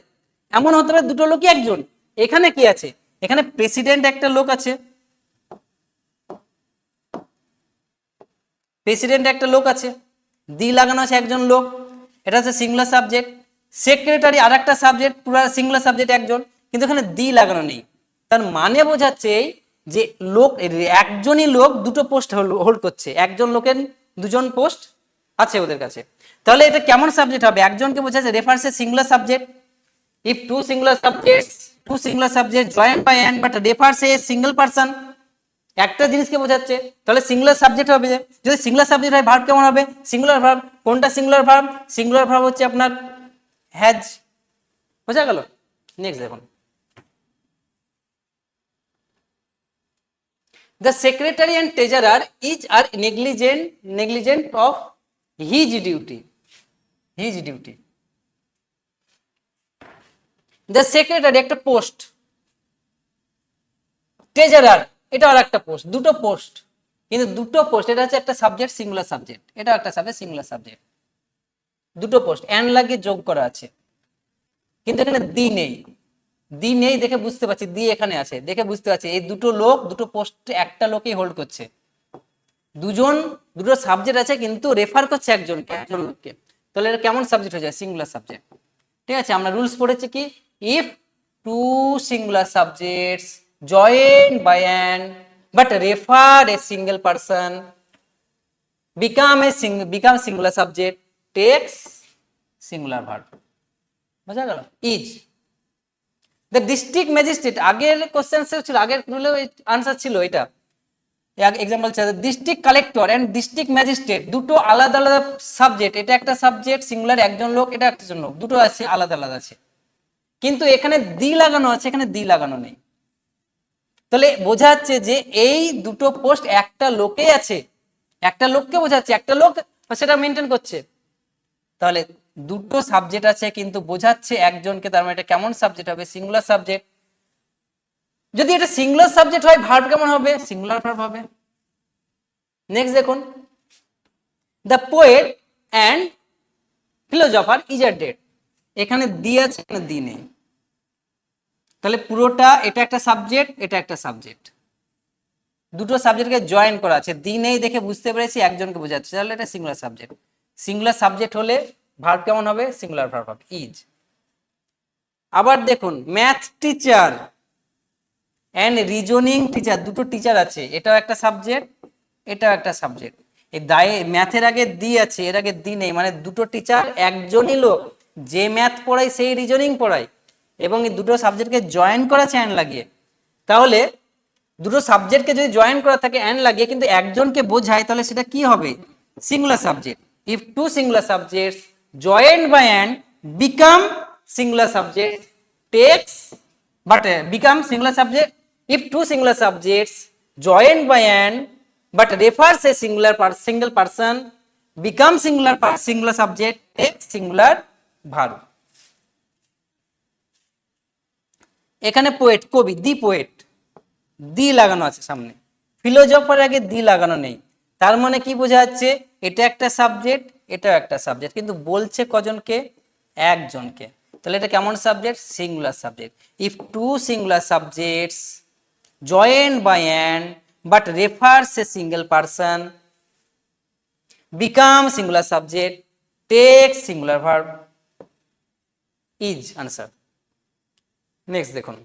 এমন হতে পারে দুটো লোকই একজন। এখানে কি আছে? এখানে প্রেসিডেন্ট একটা লোক আছে, প্রেসিডেন্ট একটা লোক আছে, দি লাগানো আছে একজন লোক, এটা হচ্ছে সিঙ্গুলার সাবজেক্ট। সেক্রেটারি আর একটা সাবজেক্ট, পুরো সিঙ্গুলার সাবজেক্ট একজন, কিন্তু এখানে দি লাগানো নেই। তার মানে বোঝাচ্ছে যে লোক, একজনই লোক দুটো পোস্ট হোল্ড করছে, একজন লোকের দুজন পোস্ট আছে ওদের কাছে। তাহলে এটা কেমন সাবজেক্ট হবে? একজনকে বোঝাচ্ছে, refers a singular subject. If two singular subject join by an but refers a single person, একটা জিনিসকে বোঝাচ্ছে, তাহলে সিঙ্গুলার সাবজেক্ট হবে। যদি সিঙ্গুলার সাবজেক্ট হয় ভার্ব কেমন হবে? Singular verb. কোনটা সিঙ্গুলার ভার্ব? সিঙ্গুলার ভার্ব হচ্ছে আপনার হ্যাজ। বোঝা গেল? নেক্সট দেখুন, the secretary and treasurer each are negligent of his duty. The secretary একটা পোস্ট, ট্রেজারার এটা আর একটা পোস্ট, দুটো পোস্ট, কিন্তু দুটো পোস্ট, এটা হচ্ছে একটা সাবজেক্ট সিঙ্গুলার সাবজেক্ট, এটা একটা সাবজেক্ট সিঙ্গুলার সাবজেক্ট, দুটো পোস্ট অ্যান লাগিয়ে যোগ করা আছে। কিন্তু এখানে দি নেই, দি নেই দেখে বুঝতে পারছি, দি এখানে আছে দেখে বুঝতে পারছি এই দুটো লোক, দুটো পোস্ট একটা লোকই হোল্ড করছে। দুটো সাবজেক্ট আছে কিন্তু রেফার করছে একজন লোককে, তাহলে এটা কেমন সাবজেক্ট হয়ে যায়? সিঙ্গুলার সাবজেক্ট, ঠিক আছে। আমরা রুলস পড়েছি কি, if two singular subjects join by an but refer a single person, become singular subject, takes singular verb. বোঝা গেল? ইজ দ্য ডিস্ট্রিক্ট ম্যাজিস্ট্রেট, আগের কোশ্চেন ছিল, আগের আনসার ছিল এটা। Example district collector and district magistrate, দুটো আলাদা আলাদা সাবজেক্ট, এটা একটা সাবজেক্ট সিঙ্গুলার একজন লোক, এটা একটা লোক, দুটো আছে আলাদা আলাদা আছে, কিন্তু এখানে দি লাগানো আছে, এখানে দি লাগানো নেই। তাহলে বোঝা যাচ্ছে যে এই দুটো পোস্ট একটা লোকেই আছে, একটা লোককে বোঝাচ্ছে, একটা লোক সেটা মেনটেন করছে। তাহলে দুটো সাবজেক্ট আছে কিন্তু বোঝাচ্ছে একজনকে, তার মানে এটা কেমন সাবজেক্ট হবে? Singular subject. যদি এটা সিঙ্গুলার সাবজেক্ট হয় ভার্ব কেমন হবে? সিঙ্গুলার ভার্ব হবে। নেক্সট দেখুন, the poet and philosopher is are dead, এখানে দি আছে, এখানে দি নেই। তাহলে পুরোটা এটা একটা সাবজেক্ট, এটা একটা সাবজেক্ট, দুটো সাবজেক্টকে জয়েন করা আছে, দি নেই দেখে বুঝতে পেরেছি একজনকে বোঝাচ্ছে, তাহলে এটা সিঙ্গুলার সাবজেক্ট। সিঙ্গুলার সাবজেক্ট হলে ভার্ব কেমন হবে? সিঙ্গুলার ভার্ব হবে, ইজ। আবার দেখুন, math teacher and reasoning teacher, দুটো টিচার আছে, এটাও একটা সাবজেক্ট, এটাও একটা সাবজেক্ট। এই দায়ে ম্যাথের আগে দি আছে, এর আগে দি নেই, মানে দুটো টিচার একজনই লোক, যে ম্যাথ পড়ায় সেই রিজনিং পড়ায়, এবং এই দুটো সাবজেক্টকে জয়েন করা আছে অ্যান লাগিয়ে। তাহলে দুটো সাবজেক্টকে যদি জয়েন করা থাকে অ্যান লাগিয়ে, কিন্তু একজনকে বোঝায়, তাহলে সেটা কি হবে? Singular subject. If two singular subjects joined by and become singular subject takes but become singular subject if two singular subjects joined by an but refers a single person become singular subject takes singular verb. এখানে poet কবি দি poet দি লাগানো আছে সামনে, philosopher আগে দি লাগানো নেই, তার মানে কি বোঝা যাচ্ছে এটা একটা সাবজেক্ট এটাও একটা সাবজেক্ট, কিন্তু বলছে কজনকে? একজনকে। তাহলে এটা কেমন subject? Singular subject. If two singular subjects joined by an but refers a single person become singular subject takes singular verb is answer. Next দেখুন,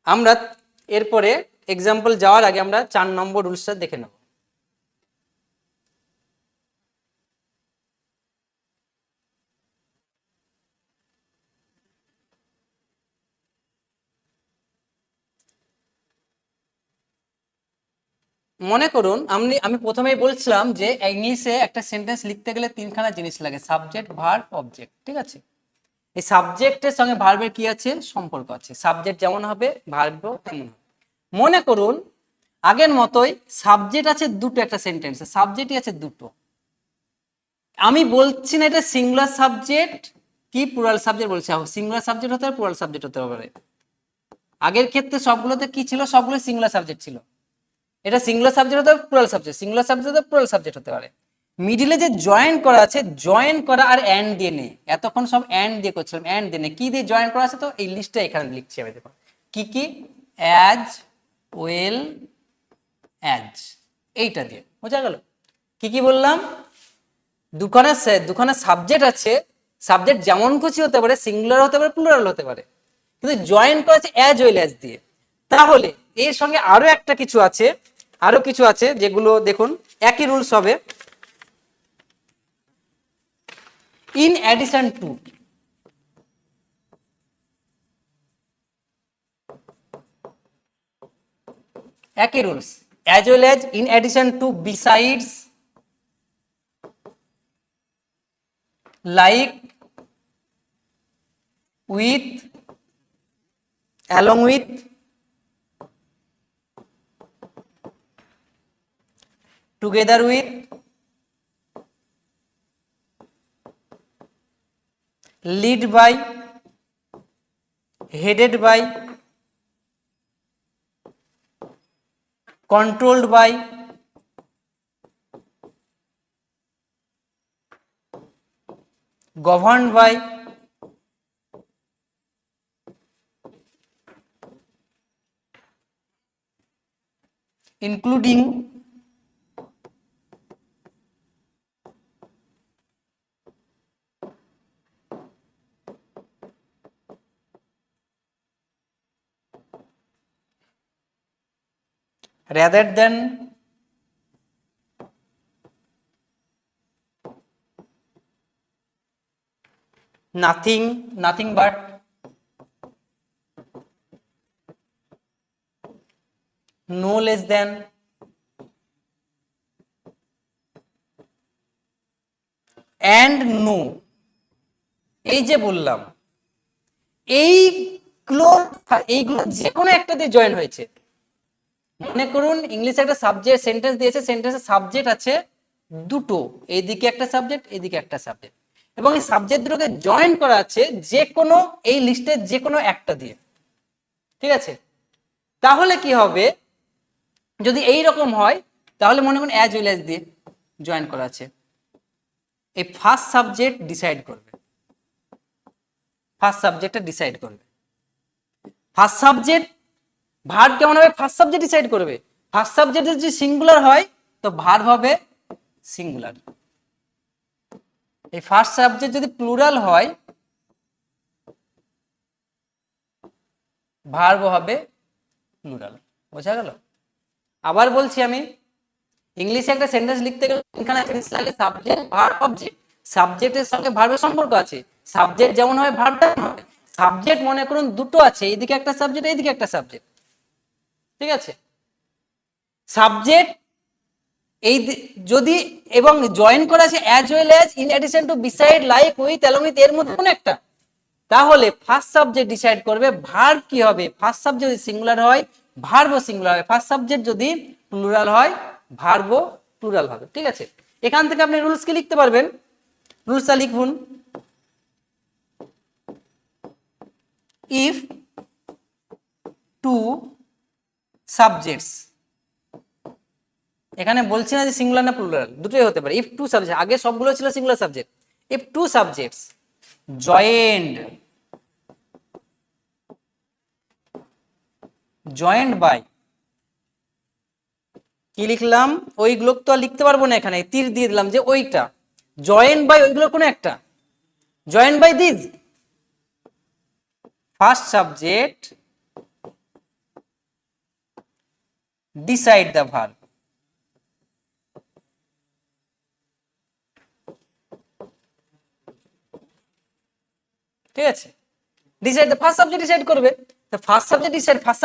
আমরা এরপরে এক্সাম্পল যাওয়ার আগে আমরা 4 নম্বর রুলসটা দেখে নেব। মনে করুন আমি প্রথমেই বলছিলাম যে ইংলিশে একটা সেন্টেন্স লিখতে গেলে 3খানা জিনিস লাগে, সাবজেক্ট, ভার্ব, অবজেক্ট। ঠিক আছে, এই সাবজেক্টের সঙ্গে ভার্বের কি আছে? সম্পর্ক আছে। সাবজেক্ট যেমন হবে ভার্বও তেমন হবে। মনে করুন আগের মতোই সাবজেক্ট আছে দুটো, একটা সেন্টেন্সে সাবজেক্টই আছে দুটো। আমি বলছি না এটা সিঙ্গুলার সাবজেক্ট কি প্লুরাল সাবজেক্ট বলছি, সিঙ্গুলার সাবজেক্ট হতে পারে, প্লুরাল সাবজেক্ট হতে পারে। আগের ক্ষেত্রে সবগুলোতে কি ছিল? সবগুলো সিঙ্গুলার সাবজেক্ট ছিল। এটা সিঙ্গুলার সাবজেক্ট হতে পারে, প্লুরাল সাবজেক্ট, সিঙ্গুলার সাবজেক্ট হতে পারে, প্লুরাল সাবজেক্ট হতে পারে। মিডিলে যে জয়েন করা আছে, জয়েন করা আর অ্যান্ড দিয়ে নেই, এতক্ষণ সব অ্যান্ড দিয়ে করছিলাম, অ্যান্ড দিয়ে নেই, কি দিয়ে জয়েন করা আছে? তো এই লিস্টটা এখানে লিখছি আমি, দেখুন কি কি, অ্যাজ, ওয়েল, অ্যাজ, এইটা দিয়ে বোঝা গেল। কি কি বললাম? দুখানে সাবজেক্ট আছে, সাবজেক্ট যেমন খুশি হতে পারে, সিঙ্গুলার হতে পারে, প্লুরাল হতে পারে, কিন্তু জয়েন করা আছে অ্যাজ ওয়েল অ্যাজ দিয়ে। তাহলে এর সঙ্গে আরো একটা কিছু আছে, আরো কিছু আছে যেগুলো দেখুন একই রুলস হবে। ইন অ্যাডিশন টু, একই rules, as well as, in addition to, besides, like, with, along with, together with, lead by, headed by, controlled by, governed by, including, rather than, nothing but, no less than, and no। এই যে বললাম এইগুলো যে কোনো একটা দিয়ে join হয়েছে। মনে করুন ইংলিশে একটা সাবজেক্ট সেন্টেন্স দিয়েছে, সেন্টেন্সের সাবজেক্ট আছে দুটো, এইদিকে একটা সাবজেক্ট, এইদিকে একটা সাবজেক্ট, এবং এই সাবজেক্ট দুটোকে জয়েন করা আছে যে কোনো এই লিস্টের যে কোনো একটা দিয়ে। ঠিক আছে, তাহলে কি হবে? যদি এই রকম হয় তাহলে মনে করুন অ্যাজ ওয়েল অ্যাজ দিয়ে জয়েন করা আছে, এই ফার্স্ট সাবজেক্ট ডিসাইড করবে, ফার্স্ট সাবজেক্টটা ডিসাইড করবে। ফার্স্ট সাবজেক্ট ভার্ব কেমন হবে? ফার্স্ট সাবজেক্ট ডিসাইড করবে। ফার্স্ট সাবজেক্ট যদি সিঙ্গুলার হয় তো ভার্ব হবে সিঙ্গুলার। এই ফার্স্ট সাবজেক্ট যদি প্লুরাল হয় ভার্ব হবে প্লুরাল। বোঝা গেল? আবার বলছি আমি, ইংলিশে একটা সেন্টেন্স লিখতে গেলে এখানে জিনিস লাগে সাবজেক্ট, ভার্ব, অবজেক্ট। সাবজেক্টের সঙ্গে ভার্বের সম্পর্ক আছে, সাবজেক্ট যেমন হয় ভার্ব তেমন হবে। সাবজেক্ট মনে করুন দুটো আছে, এইদিকে একটা সাবজেক্ট, এইদিকে একটা সাবজেক্ট। ঠিক আছে, সাবজেক্ট এই যদি এবং জয়েন করা আছে as well as, in addition two, beside, like, with, along with, এর মধ্যে কোনো একটা, তাহলে ফার্স্ট সাবজেক্ট ডিসাইড করবে ভার্ব কি হবে। ফার্স্ট সাবজেক্ট যদি সিঙ্গুলার হয় ভার্বও সিঙ্গুলার হবে, ফার্স্ট সাবজেক্ট যদি প্লুরাল হয় ভার্বও প্লুরাল হবে। ঠিক আছে, এখান থেকে আপনি রুলস কি লিখতে পারবেন, রুলসটা লিখুন। ইফ টু সাবজেক্টস, এখানে বলছি না যে সিঙ্গুলার না প্লুরাল, দুটোই হতে পারে। ইফ টু সাবজেক্ট, আগে সবগুলো ছিল singular subject. If two subjects joined by, কি লিখলাম, ওইগুলো তো আর লিখতে পারবো না, এখানে তীর দিয়ে দিলাম যে ওইটা জয়েন্ট বাই, ওইগুলো কোনো একটা joined by this first subject decide the verb. ঠিক আছে, decide the first subject decide করবে। First subject decide, first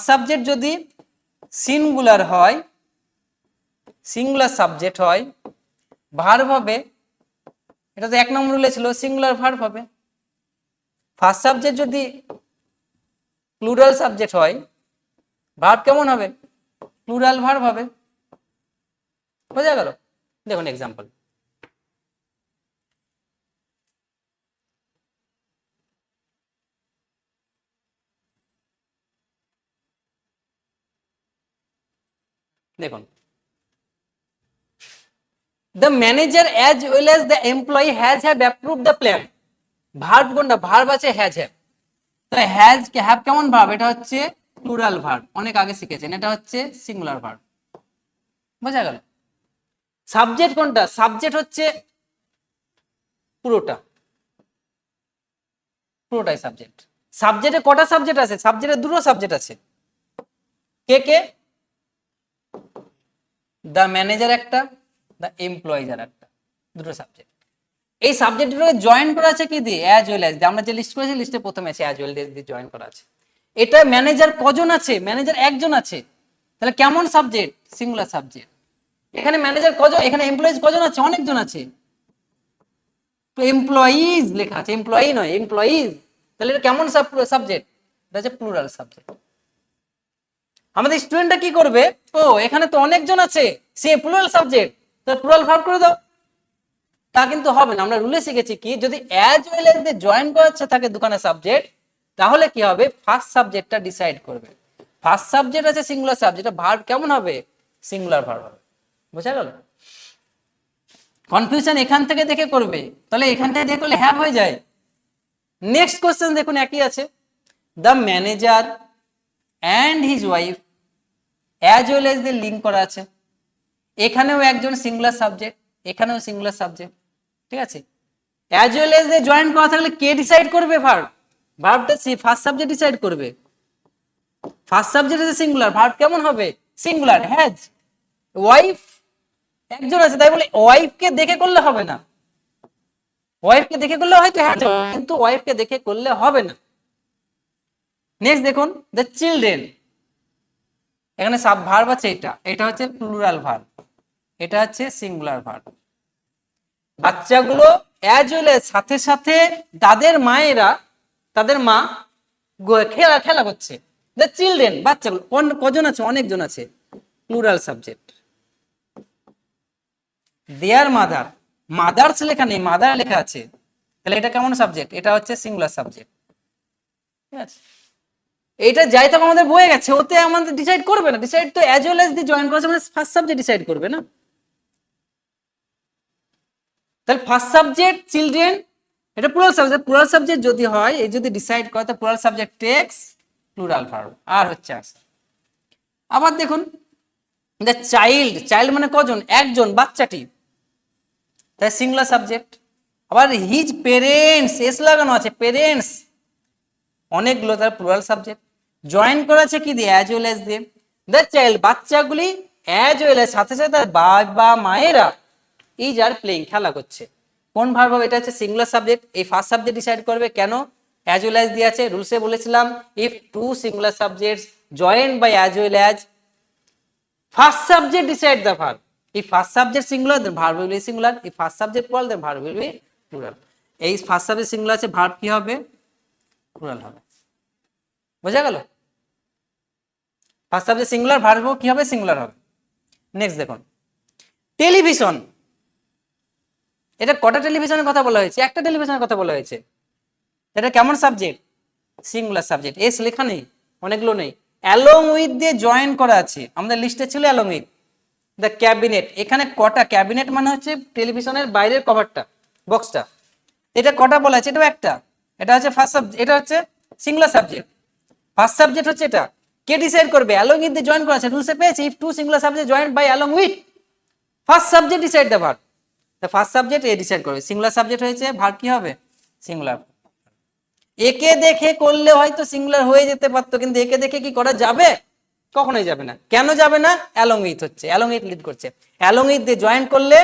subject যদি সিঙ্গুলার হয়, সিঙ্গুলার সাবজেক্ট হয়, ভার্ব হবে, এটা তো এক নম্বর রুলে ছিল, সিঙ্গুলার ভার্ব হবে। ফার্স্ট সাবজেক্ট যদি প্লুরাল সাবজেক্ট হয়, ভার্ব কেমন হবে, প্লুরাল ভার্ব হবে। বোঝা গেল? দেখুন এক্সাম্পল, দেখুন, the manager as well as the employee has have approved the plan। Verb কোনটা, ভার্ব আছে হ্যাজ হ্যাভ, তো হ্যাজ হ্যাভ কেমন ভার্ব, এটা হচ্ছে প্লুরাল ভার্ব, অনেক আগে শিখেছেন, এটা হচ্ছে সিঙ্গুলার ভার্ব। বোঝা গেল? সাবজেক্ট কোনটা, সাবজেক্ট হচ্ছে পুরোটাই সাবজেক্ট। সাবজেক্টে কটা সাবজেক্ট আছে, সাবজেক্টে দুটো সাবজেক্ট আছে, কে কে, দ্য ম্যানেজার একটা, দ্য এমপ্লয়িজ আর একটা, দুটো সাবজেক্ট। এই সাবজেক্টগুলোকে জয়েন করা আছে কি দিয়ে, অ্যাজ ওয়েল অ্যাজ, আমরা যে লিস্ট করেছি লিস্টে প্রথমে আছে অ্যাজ ওয়েল অ্যাজ দিয়ে জয়েন করা আছে। এটা ম্যানেজার কজন আছে, ম্যানেজার একজন আছে, তাহলে কেমন সাবজেক্ট, সিঙ্গুলার সাবজেক্ট। এখানে ম্যানেজার কজন, এখানে এমপ্লয়িজ কজন আছে, অনেকজন আছে, তো এমপ্লয়িজ লেখা আছে, এমপ্লয়ি নয়, এমপ্লয়িজ, তাহলে এটা কেমন সাবজেক্ট, এটা হচ্ছে প্লুরাল সাবজেক্ট। আমাদের স্টুডেন্টটা কি করবে, ও এখানে তো অনেকজন আছে, সে প্লুরাল সাবজেক্ট, তো প্লুরাল ভার্ব করে দাও, তা কিন্তু হবে না। আমরা রুলে শিখেছি কি, যদি অ্যাজ ওয়েল এজ দিয়ে জয়েন করা থাকে দুখানা সাবজেক্ট, তাহলে কি হবে, ফার্স্ট সাবজেক্টটা ডিসাইড করবে। ফার্স্ট সাবজেক্ট আছে সিঙ্গুলার সাবজেক্ট, ভার্ব কেমন হবে, সিঙ্গুলার ভার্ব হবে। বুঝা গেল? কনফিউশন এখান থেকে দেখে করবে, তাহলে এখান থেকে দেখে করলে হ্যাভ হয়ে যায়। নেক্সট কোশ্চেন দেখুন, একই আছে, the manager and his wife as well as দিয়ে লিঙ্ক করা আছে, এখানেও একজন সিঙ্গুলার সাবজেক্ট, এখানেও সিঙ্গুলার সাবজেক্ট। ঠিক আছে, অ্যাজ ওয়েল এজ দিয়ে জয়েন করা থাকলে কে ডিসাইড করবে, ভার্ব, ভার্বটা ফার্স্ট সাবজেক্ট ডিসাইড করবে। ফার্স্ট সাবজেক্ট আছে সিঙ্গুলার, ভার্ব কেমন হবে, সিঙ্গুলার, হ্যাজ। ওয়াইফ একজন আছে, তাই বলে ওয়াইফকে দেখে করলে হবে না, ওয়াইফকে দেখে করলে হয়তো হ্যাজ, কিন্তু ওয়াইফকে দেখে করলে হবে না। নেক্সট দেখুন, দ্য চিলড্রেন, এখানে সাব ভার্ব আছে, এটা হচ্ছে প্লুরাল ভার্ব, এটা হচ্ছে সিঙ্গুলার ভার্ব। বাচ্চাগুলো অ্যাজ ওয়েল এজ, সাথে সাথে তাদের মায়েরা, তাদের মা খেলা করছে। দ্য চিলড্রেন, বাচ্চাগুলো কজন আছে, অনেকজন আছে, প্লুরাল সাবজেক্ট। দেয়ার মাদার, মাদার্স লেখা নেই, মাদার লেখা আছে, তাহলে এটা কেমন সাবজেক্ট, এটা হচ্ছে সিঙ্গুলার সাবজেক্ট। ঠিক আছে, এটা যাই তখন আমাদের বয়ে গেছে, ওতে আমাদের ডিসাইড করবে না, ডিসাইড তো অ্যাজ ওয়েল এজ দিয়ে জয়েন করেছে মানে ফার্স্ট সাবজেক্ট ডিসাইড করবে না। তাহলে ফার্স্ট সাবজেক্ট চিলড্রেন, এটা প্লুরাল সাবজেক্ট, প্লুরাল সাবজেক্ট যদি হয়, এই যদি ডিসাইড করে, তো plural subject takes plural verb, are হচ্ছে আনসার। আবার দেখুন, দ্য চাইল্ড, চাইল্ড মানে কজন, একজন, বাচ্চাটি, তাই সিঙ্গুলার সাবজেক্ট। আবার হিজ পেরেন্টস, এস লাগানো আছে, পেরেন্টস অনেকগুলো, তার প্লুরাল সাবজেক্ট। জয়েন করা আছে কি দিয়ে, অ্যাজ ওয়েল এজ দিয়ে। দ্য চাইল্ড, বাচ্চাগুলি, অ্যাজ ওয়েল এজ, সাথে সাথে তার বাবা মায়েরা, ইজ আর প্লেইং, খেলা করছে। কোন ভার্ব হবে, এটা হচ্ছে সিঙ্গুলার সাবজেক্ট, এই ফার্স্ট সাবজেক্ট ডিসাইড করবে। কেন, অ্যাজ ওয়েল এজ দিয়ে আছে, রুলসে বলেছিলাম if two singular subjects join by as well as, First subject decide the verb. If first subject singular, then verb will be singular. If first subject plural, then verb will be plural. এই first subject singular আছে, verb কি হবে? Plural হবে। বোঝা গেল? First subject singular, verb কি হবে? Singular হবে। নেক্সট দেখুন, টেলিভিশন। এটা কটা টেলিভিশনের কথা বলা হয়েছে? একটা টেলিভিশনের কথা বলা হয়েছে। এটা কেমন সাবজেক্ট? Singular subject. এস লেখা নেই, অনেকগুলো নেই। অ্যালং উইথ দিয়ে জয়েন করা আছে, আমাদের লিস্টে ছিল অ্যালং উইথ। দ্য ক্যাবিনেট, এখানে কটা? ক্যাবিনেট মানে হচ্ছে টেলিভিশনের বাইরের কভারটা, বক্সটা। এটা কটা বলা আছে? এটাও একটা। এটা হচ্ছে ফার্স্ট সাবজেক্ট, এটা হচ্ছে সিঙ্গুলার সাবজেক্ট। ফার্স্ট সাবজেক্ট হচ্ছে এটা। কে ডিসাইড করবে? অ্যালং উইথ দিয়ে জয়েন করা আছে, রুলসে পেয়েছে। If two singular subject joined by along with first subject decide the verb. The first subject এ ডিসাইড করবে। সিঙ্গুলার সাবজেক্ট হয়েছে, ভার্ব কি হবে? সিঙ্গুলার। একে দেখে করলে হয়তো সিঙ্গুলার হয়ে যেতে পারতো, কিন্তু একে দেখে কি করা যাবে? কখনোই যাবে না। কেন যাবে না? অ্যালং উইথ হচ্ছে, অ্যালং উইথ লিড করছে। অ্যালং উইথ দিয়ে জয়েন করলে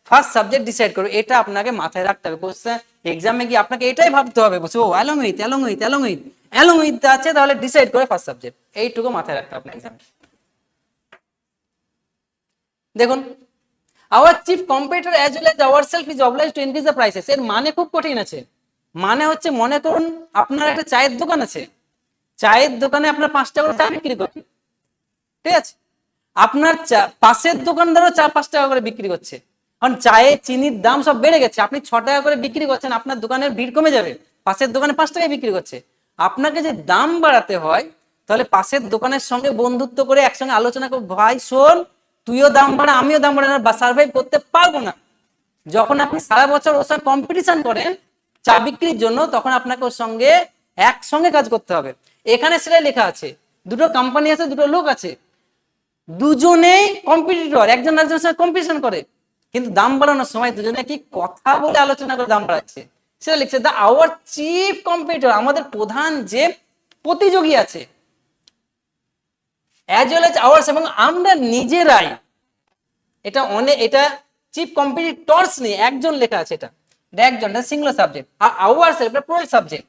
ফার্স্ট সাবজেক্ট ডিসাইড করবে। এটা আপনাকে মাথায় রাখতে হবে। কোশ্চেন এক্সামে গিয়ে আপনাকে এটাই ভাবতে হবে, বলছে ও along with, along with, along with, along with আছে, তাহলে ডিসাইড করে ফার্স্ট সাবজেক্ট। এইটুকু মাথায় রাখতে হবে এক্সামে। দেখুন, hour chief competitor as well as ourself is obliged to increase the prices. এর মানে খুব কঠিন আছে। মানে হচ্ছে, মনে করুন আপনার একটা চায়ের দোকান আছে, চায়ের দোকানে আপনার 5 টাকা করে চা বিক্রি করবে, ঠিক আছে? আপনার পাশের দোকানদারও চা 5 টাকা করে বিক্রি করছে। কারণ চায়ে চিনির দাম সব বেড়ে গেছে, আপনি 6 টাকা করে বিক্রি করছেন, আপনার দোকানের ভিড় কমে যাবে। পাশের দোকানে 5 টাকায় বিক্রি করছে। আপনাকে যে দাম বাড়াতে হয়, তাহলে পাশের দোকানের সঙ্গে বন্ধুত্ব করে একসঙ্গে আলোচনা করে, ভাই শোন, তুইও দাম বাড়া, আমিও দাম বাড়া, বা সার্ভাইভ করতে পারবো না। যখন আপনি সারা বছর ওর সঙ্গে কম্পিটিশন করেন চা বিক্রির জন্য, তখন আপনাকে ওর সঙ্গে একসঙ্গে কাজ করতে হবে। এখানে সেটাই লেখা আছে। দুটো কোম্পানি আছে, দুটো লোক আছে, দুজনেই কম্পিটিটর, একজন আরেকজনের সাথে কম্পিটিশন করে, কিন্তু দাম বাড়ানোর সময় দুজনে কি কথা বলে আলোচনা করে দাম বাড়াচ্ছে, সেটা লিখছে দা আওয়ার চিফ কম্পিটিটর, আমাদের প্রধান যে প্রতিযোগী আছে, অ্যাজ ওয়েল অ্যাজ আওয়ার্স, এবং আমরা নিজেরাই। এটা অনেক, এটা চিফ কম্পিটিটরস নেই, একজন লেখা আছে, এটা একজন, সিঙ্গুলার সাবজেক্ট। আর আওয়ার্স এটা plural subject.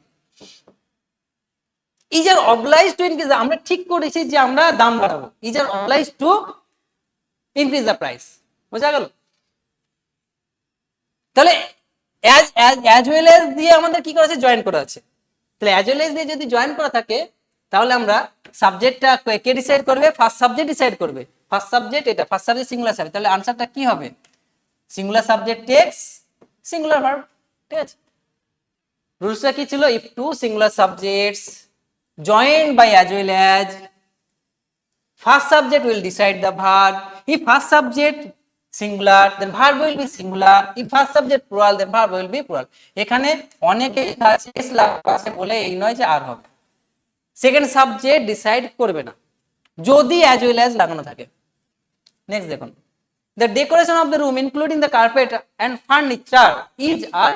Is are obliged to increase, আমরা ঠিক করেছি যে আমরা দাম বাড়াবো। Is are obliged to increase the price. বোঝা গেল? তাহলে অ্যাজ ওয়েল এজ দিয়ে আমাদের কি করা আছে? জয়েন করা আছে। তাহলে অ্যাজ ওয়েল এজ দিয়ে যদি জয়েন করা থাকে, তাহলে আমরা সাবজেক্টটা কে ডিসাইড করবে? ফার্স্ট সাবজেক্ট ডিসাইড করবে। ফার্স্ট সাবজেক্ট এটা, ফার্স্ট সাবজেক্ট সিঙ্গুলার সাবজেক্ট, তাহলে আনসারটা কি হবে? Singular subject takes singular verb. ঠিক আছে? রুলসটা কি ছিল? If two singular subjects joined by as well as first subject will decide the verb. If first subject singular, then verb will be singular. If first subject plural, then verb will be plural. এখানে অনেকে আছে বলে এই নয় যে আর হবে। Second subject decide করবে না যদি as well as লাগানো থাকে। নেক্সট দেখুন, the decoration of the room including the carpet and furniture is are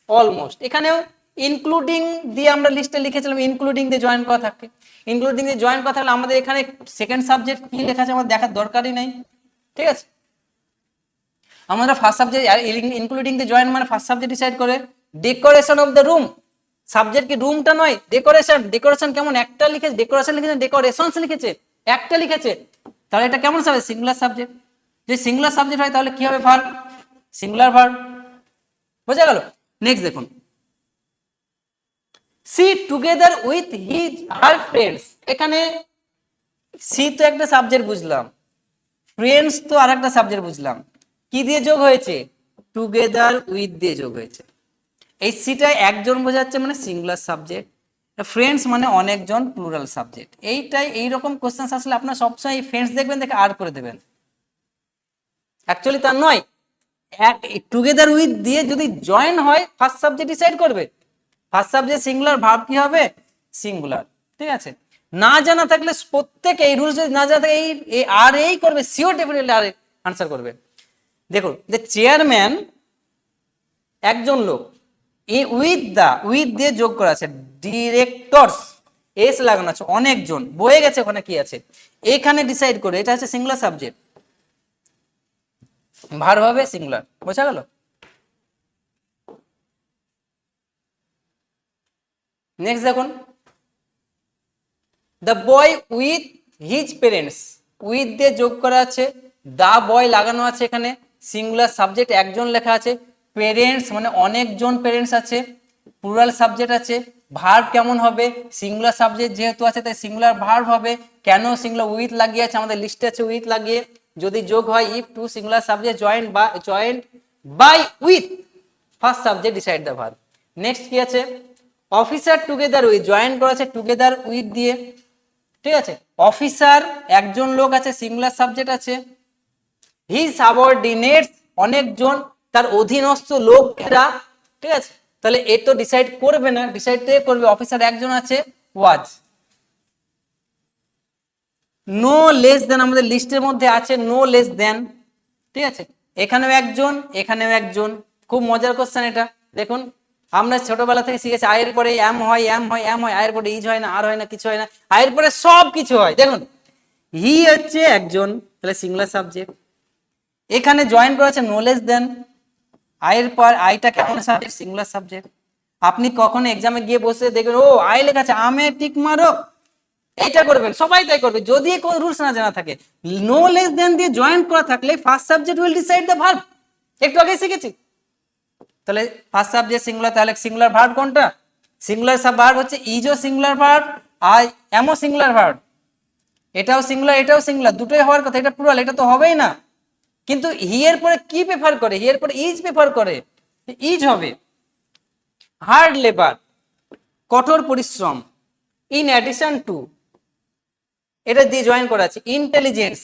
almost, এখানেও ইনক্লুডিং দিয়ে আমরা লিস্টে লিখেছিলাম, ইনক্লুডিং দিয়ে জয়েন করা থাকে। ইনক্লুডিং দিয়ে জয়েন করা থাকলে আমাদের এখানে সেকেন্ড সাবজেক্ট কি লেখা আছে আমাদের দেখার দরকারই নেই। ঠিক আছে? আমরা ফার্স্ট সাবজেক্ট ইনক্লুডিং দিয়ে জয়েন মানে ফার্স্ট সাবজেক্ট ডিসাইড করে। Decoration of the room, subject কি রুমটা নয়, ডেকোরেশন। ডেকোরেশন কেমন? একটা লিখেছে, ডেকোরেশন লিখেছে, ডেকোরেশনস লিখেছে, একটা লিখেছে, তাহলে এটা কেমন সাবজেক্ট? Singular subject. যদি সিঙ্গুলার সাবজেক্ট হয় তাহলে কি হবে? Verb, singular verb. বোঝা গেল? নেক্সট দেখুন, she together with his her friends. এখানে সি তো একটা সাবজেক্ট বুঝলাম, ফ্রেন্ডস তো আর একটা সাবজেক্ট বুঝলাম। কি দিয়ে যোগ হয়েছে? টুগেদার উইথ দিয়ে যোগ হয়েছে। এই সিটা একজন বোঝাচ্ছে মানে সিঙ্গুলার সাবজেক্ট, ফ্রেন্ডস মানে অনেকজন, প্লুরাল সাবজেক্ট। এইটাই, এইরকম কোশ্চেন আসলে আপনার সবসময় এই ফ্রেন্ডস দেখবেন, দেখে আর করে দেবেন। অ্যাকচুয়ালি তার নয়, টুগেদার উইথ দিয়ে যদি জয়েন হয় ফার্স্ট সাবজেক্ট ডিসাইড করবে। ফার্স্ট সাবজেক্ট সিঙ্গুলার, ভার্ব কি হবে? সিঙ্গুলার। ঠিক আছে? না জানা থাকলে প্রত্যেক এই রুলস যদি না জানা থাকে, এই আর এই করবে, সিওর ডেফিনেটলি আর আনসার করবে। দেখুন, যে চেয়ারম্যান একজন লোক, উইথ দিয়ে যোগ করা আছে, ডিরেক্টরস এস লাগানো আছে, অনেকজন, বয়ে গেছে, ওখানে কি আছে? এখানে ডিসাইড করে, এটা হচ্ছে সিঙ্গুলার সাবজেক্ট, ভার্ব হবে সিঙ্গুলার। বোঝা গেল? নেক্সট দেখুন, the boy with his parents. With দিয়ে যোগ করা আছে, দা বয় লাগানো আছে, এখানে সিঙ্গুলার সাবজেক্ট একজন লেখা আছে, পেরেন্টস মানে অনেকজন পেরেন্টস আছে, প্লুরাল সাবজেক্ট আছে, ভার্ব কেমন হবে, সিঙ্গুলার সাবজেক্ট যেহেতু আছে তাই সিঙ্গুলার ভার্ব হবে। কেন সিঙ্গুলার উইথ লাগিয়ে আছে, আমাদের লিস্টে আছে উইথ লাগিয়ে, যদি যোগ হয় if two singular subject joint by with first subject decide the verb. Next কি আছে, অফিসার টুগেদার উইথ, জয়েন করা আছে টুগেদার উইথ দিয়ে, ঠিক আছে। অফিসার একজন লোক আছে, সিঙ্গুলার সাবজেক্ট আছে, হিজ সাবঅর্ডিনেটস অনেকজন তার অধীনস্থ লোকেরা, ঠিক আছে। তাহলে এ তো ডিসাইড করবে না, ডিসাইড করবে অফিসার একজন আছে ওয়াজ। নো লেস দেন আমাদের লিস্টের মধ্যে আছে নো লেস দেন, ঠিক আছে। এখানেও একজন, এখানেও একজন, খুব মজার কোশ্চেন এটা। দেখুন আমরা ছোটবেলা থেকে শিখেছি আয়ের পরে এম হয়, এম হয়, এম হয়, আয়ের পরে ইজ হয় না, আর হয় না, কিছু হয় না, আয়ের পরে সব কিছু হয়। দেখুন হি হচ্ছে একজন, তাহলে সিঙ্গুলার সাবজেক্ট, এখানে জয়েন করা আছে নো লেস দেন, আয়ের পর আইটা কেমন সাবজেক্ট, সিঙ্গুলার সাবজেক্ট। আপনি কখনো এক্সামে গিয়ে বসে দেখবেন ও আই লেখা আছে, আমে টিক মারো, এইটা করবেন, সবাই তাই করবে যদি কোন রুলস না জানা থাকে। নো লেস দেন দিয়ে জয়েন করা থাকলে first subject will decide the verb, একটু আগে শিখেছি। তাহলে ফার্স্ট সাবজেক্ট সিঙ্গুলার, তাহলে সিঙ্গুলার ভার্ব কোনটা, সিঙ্গুলার ভার্ব হচ্ছে ইজও সিঙ্গুলার ভার্ব আর এমও সিঙ্গুলার ভার্ব, এটাও সিঙ্গুলার এটাও সিঙ্গুলার, দুটোই হওয়ার কথা, এটা প্লুরাল, এটা তো হবেই না। কিন্তু হি এর পরে কি প্রেফার করে, হি এর পরে ইজ প্রেফার করে, ইজ হবে। হার্ড লেবার কঠোর পরিশ্রম, ইন অ্যাডিশন টু এটা দিয়ে জয়েন করা আছে ইন্টেলিজেন্স,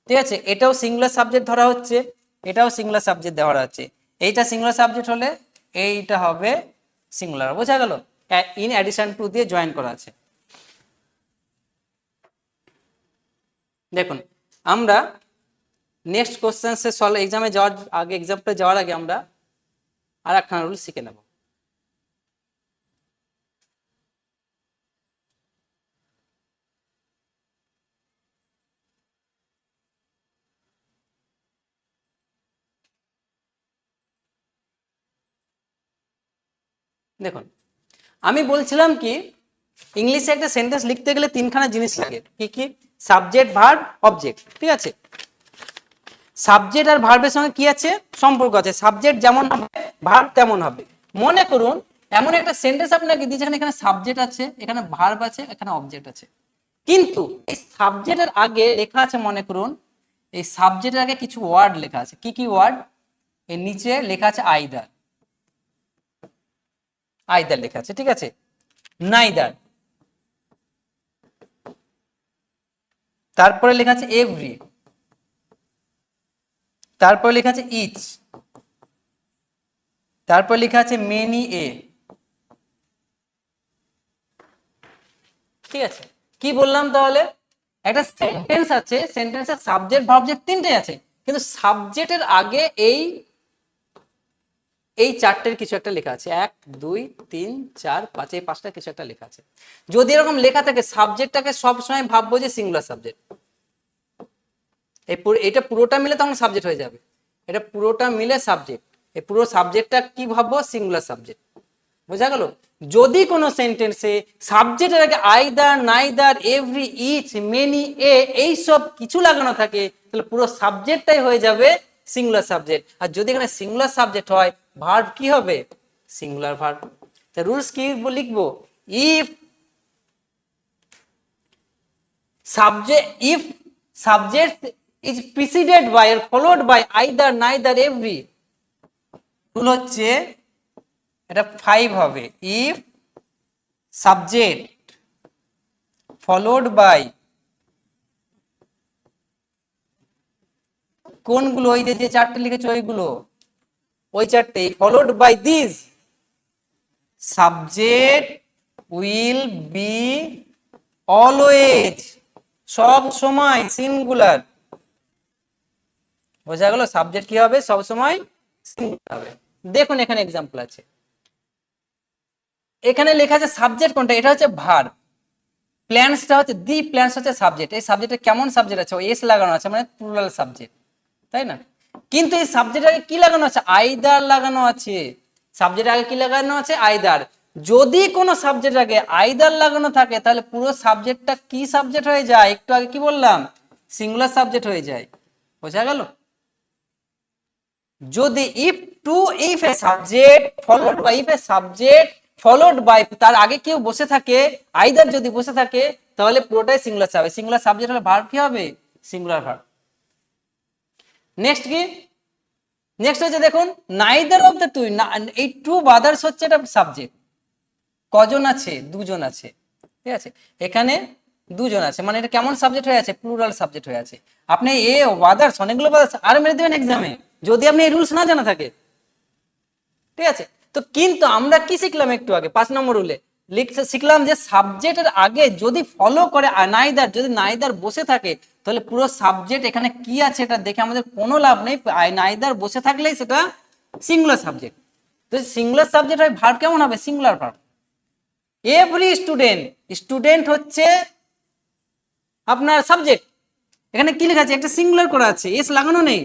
ঠিক আছে। এটাও সিঙ্গুলার সাবজেক্ট ধরা হচ্ছে, এটাও সিঙ্গুলার সাবজেক্ট দেওয়া আছে, এইটা সিঙ্গুলার সাবজেক্ট হলে এইটা হবে সিঙ্গুলার, বোঝা গেল। ইন অ্যাডিশন টু দিয়ে জয়েন করা আছে। দেখুন আমরা নেক্সট কোশ্চেন্সে সলভ এক্সামে যাওয়ার আগে, এক্সাম্পলে যাওয়ার আগে আমরা আর একখানা রুল শিখে নেব। দেখুন আমি বলছিলাম কি, ইংলিশে একটা সেন্টেন্স লিখতে গেলে তিনখানা জিনিস লাগে, কি কি, সাবজেক্ট ভার্ব অবজেক্ট, ঠিক আছে। সাবজেক্ট আর ভার্বের সঙ্গে কি আছে, সম্পর্ক আছে, সাবজেক্ট যেমন হবে ভার্ব তেমন হবে। মনে করুন এমন একটা সেন্টেন্স আপনাকে দিয়েছে, এখানে সাবজেক্ট আছে, এখানে ভার্ব আছে, এখানে অবজেক্ট আছে, কিন্তু এই সাবজেক্টের আগে লেখা আছে, মনে করুন এই সাবজেক্টের আগে কিছু ওয়ার্ড লেখা আছে, কি কি ওয়ার্ড, এর নিচে লেখা আছে আইদার, আইদার লেখা আছে, ঠিক আছে, নাইদার, তারপরে লেখা আছে এভরি, তারপরে লেখা আছে ইচ, তারপর লেখা আছে মেনি এ, ঠিক আছে। কি বললাম তাহলে, একটা সেন্টেন্স আছে, সেন্টেন্সের সাবজেক্ট ভার্ব তিনটে আছে, কিন্তু সাবজেক্টের আগে এই এই চারটের কিছু একটা লেখা আছে, 1 2 3 4 5, এই পাঁচটা কিছু একটা লেখা আছে। যদি এরকম লেখা থাকে সাবজেক্টটাকে সবসময় ভাববো যে সিঙ্গুলার সাবজেক্ট, এটা পুরোটা মিলে তখন সাবজেক্ট হয়ে যাবে, এটা পুরোটা মিলে সাবজেক্ট, এই পুরো সাবজেক্টটা কি ভাববো, সিঙ্গুলার সাবজেক্ট, বোঝা গেল। যদি কোনো সেন্টেন্সে সাবজেক্টের আগে either, neither, every, each, many, a এইসব কিছু লাগানো থাকে, তাহলে পুরো সাবজেক্টটাই হয়ে যাবে সিঙ্গুলার সাবজেক্ট। আর যদি এখানে সিঙ্গুলার সাবজেক্ট হয় ভার্ব কি হবে, সিঙ্গুলার ভার্ব। তা রুলস কি লিখবো, if subject is preceded by or followed by either, neither, every, rule হচ্ছে এটা 5 হবে, ইফ সাবজেক্ট ফলোড বাই কোনগুলো, ওই যে চারটে লিখেছে ওইগুলো, ওই চারটে, followed by this subject will be always, সব সময় সিঙ্গুলার, বোঝা গেল। সাবজেক্ট কি হবে, সব সময় সিঙ্গুলার হবে। দেখুন এখানে এক্সাম্পল আছে, এখানে লেখা আছে সাবজেক্ট কোনটা, এটা হচ্ছে ভার্ব, প্ল্যান্সটা হচ্ছে দি প্ল্যান্স হচ্ছে সাবজেক্ট, এই সাবজেক্টে কেমন সাবজেক্ট আছে, এস লাগানো আছে মানে প্লুরাল সাবজেক্ট, তাই না। কিন্তু এই সাবজেক্টের আগে কি লাগানো আছে, আইদার লাগানো আছে, সাবজেক্টের আগে কি লাগানো আছে, আইদার। যদি কোনো সাবজেক্ট আগে আইদার লাগানো থাকে তাহলে পুরো সাবজেক্টটা কি সাবজেক্ট হয়ে যায়, একটু আগে কি বললাম, সিঙ্গুলার সাবজেক্ট হয়ে যায়। বোঝা গেল? যদি if a subject followed by তার আগে কেউ বসে থাকে, আইদার যদি বসে থাকে তাহলে পুরোটাই সিঙ্গুলার সাবজেক্ট। সিঙ্গুলার সাবজেক্ট হলে ভার্ব কি হবে, সিঙ্গুলার ভার্ব। নেক্সট কি, নেক্সট হচ্ছে দেখুন নাইদার অফ দ্য টু, এই টু বাদার্স হচ্ছে এটা সাবজেক্ট। কজন আছে, দুজন আছে, ঠিক আছে, এখানে দুজন আছে, মানে এটা কেমন সাবজেক্ট হয়ে আছে, প্লুরাল সাবজেক্ট হয়ে আছে। আপনি এ বাদার্স অনেকগুলো বাদার্স আর মেরে দেবেন এক্সামে যদি আপনি এই রুলস না জানা থাকে, ঠিক আছে। তো কিন্তু আমরা কি শিখলাম একটু আগে 5 নম্বর রুলে শিখলাম যে সাবজেক্টের আগে যদি ফলো করে নাইদার, যদি নাইদার বসে থাকে তাহলে পুরো সাবজেক্ট এখানে কি আছে এটা দেখে আমাদের কোনো লাভ নেই, নাইদার বসে থাকলেই সেটা সিঙ্গুলার সাবজেক্ট। তো সিঙ্গুলার সাবজেক্ট হয় ভার্ব কেমন হবে, singular verb. Every student, student হচ্ছে আপনার সাবজেক্ট, এখানে কি লেখা আছে, একটা সিঙ্গুলার করা আছে, এস লাগানো নেই,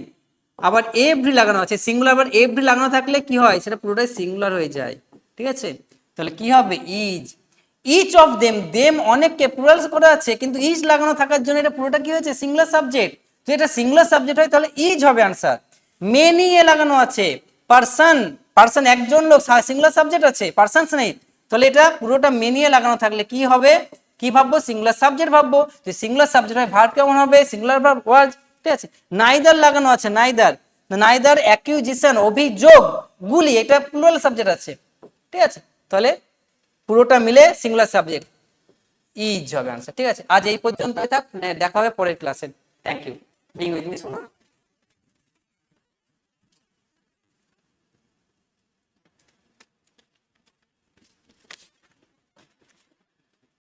আবার এভরি লাগানো আছে, সিঙ্গুলার আবার এভরি লাগানো থাকলে কি হয়, সেটা পুরোটাই সিঙ্গুলার হয়ে যায়, ঠিক আছে। তাহলে কি হবে, is, each of them, them অনেককে প্লুরাল করা আছে কিন্তু ইজ লাগানো থাকার জন্য এটা পুরোটা কি হয়েছে, সিঙ্গুলার সাবজেক্ট। তো এটা সিঙ্গুলার সাবজেক্ট হয় তাহলে ইজ হবে আনসার। মেনি এ লাগানো আছে, পারসন, পারসন একজন লোক, সিঙ্গুলার সাবজেক্ট আছে, পারসনস নেই, তাহলে এটা পুরোটা মেনি এ লাগানো থাকলে কি হবে, কি ভাববো, সিঙ্গুলার সাবজেক্ট ভাববো। যে সিঙ্গুলার সাবজেক্ট হয় ভার্ব কেমন হবে, সিঙ্গুলার ভার্ব ওয়াজ, ঠিক আছে। নাইদার লাগানো আছে, নাইদার, নাইদার অ্যাকিউজিশন অভিযোগ গুলি, এটা প্লুরাল সাবজেক্ট আছে, ঠিক আছে, তাহলে পুরোটা মিলে সিঙ্গুলার সাবজেক্ট ইজ হবে আনসার, ঠিক আছে। আজ এই পর্যন্তই থাক, দেখা হবে পরের ক্লাসে। Thank you being with me.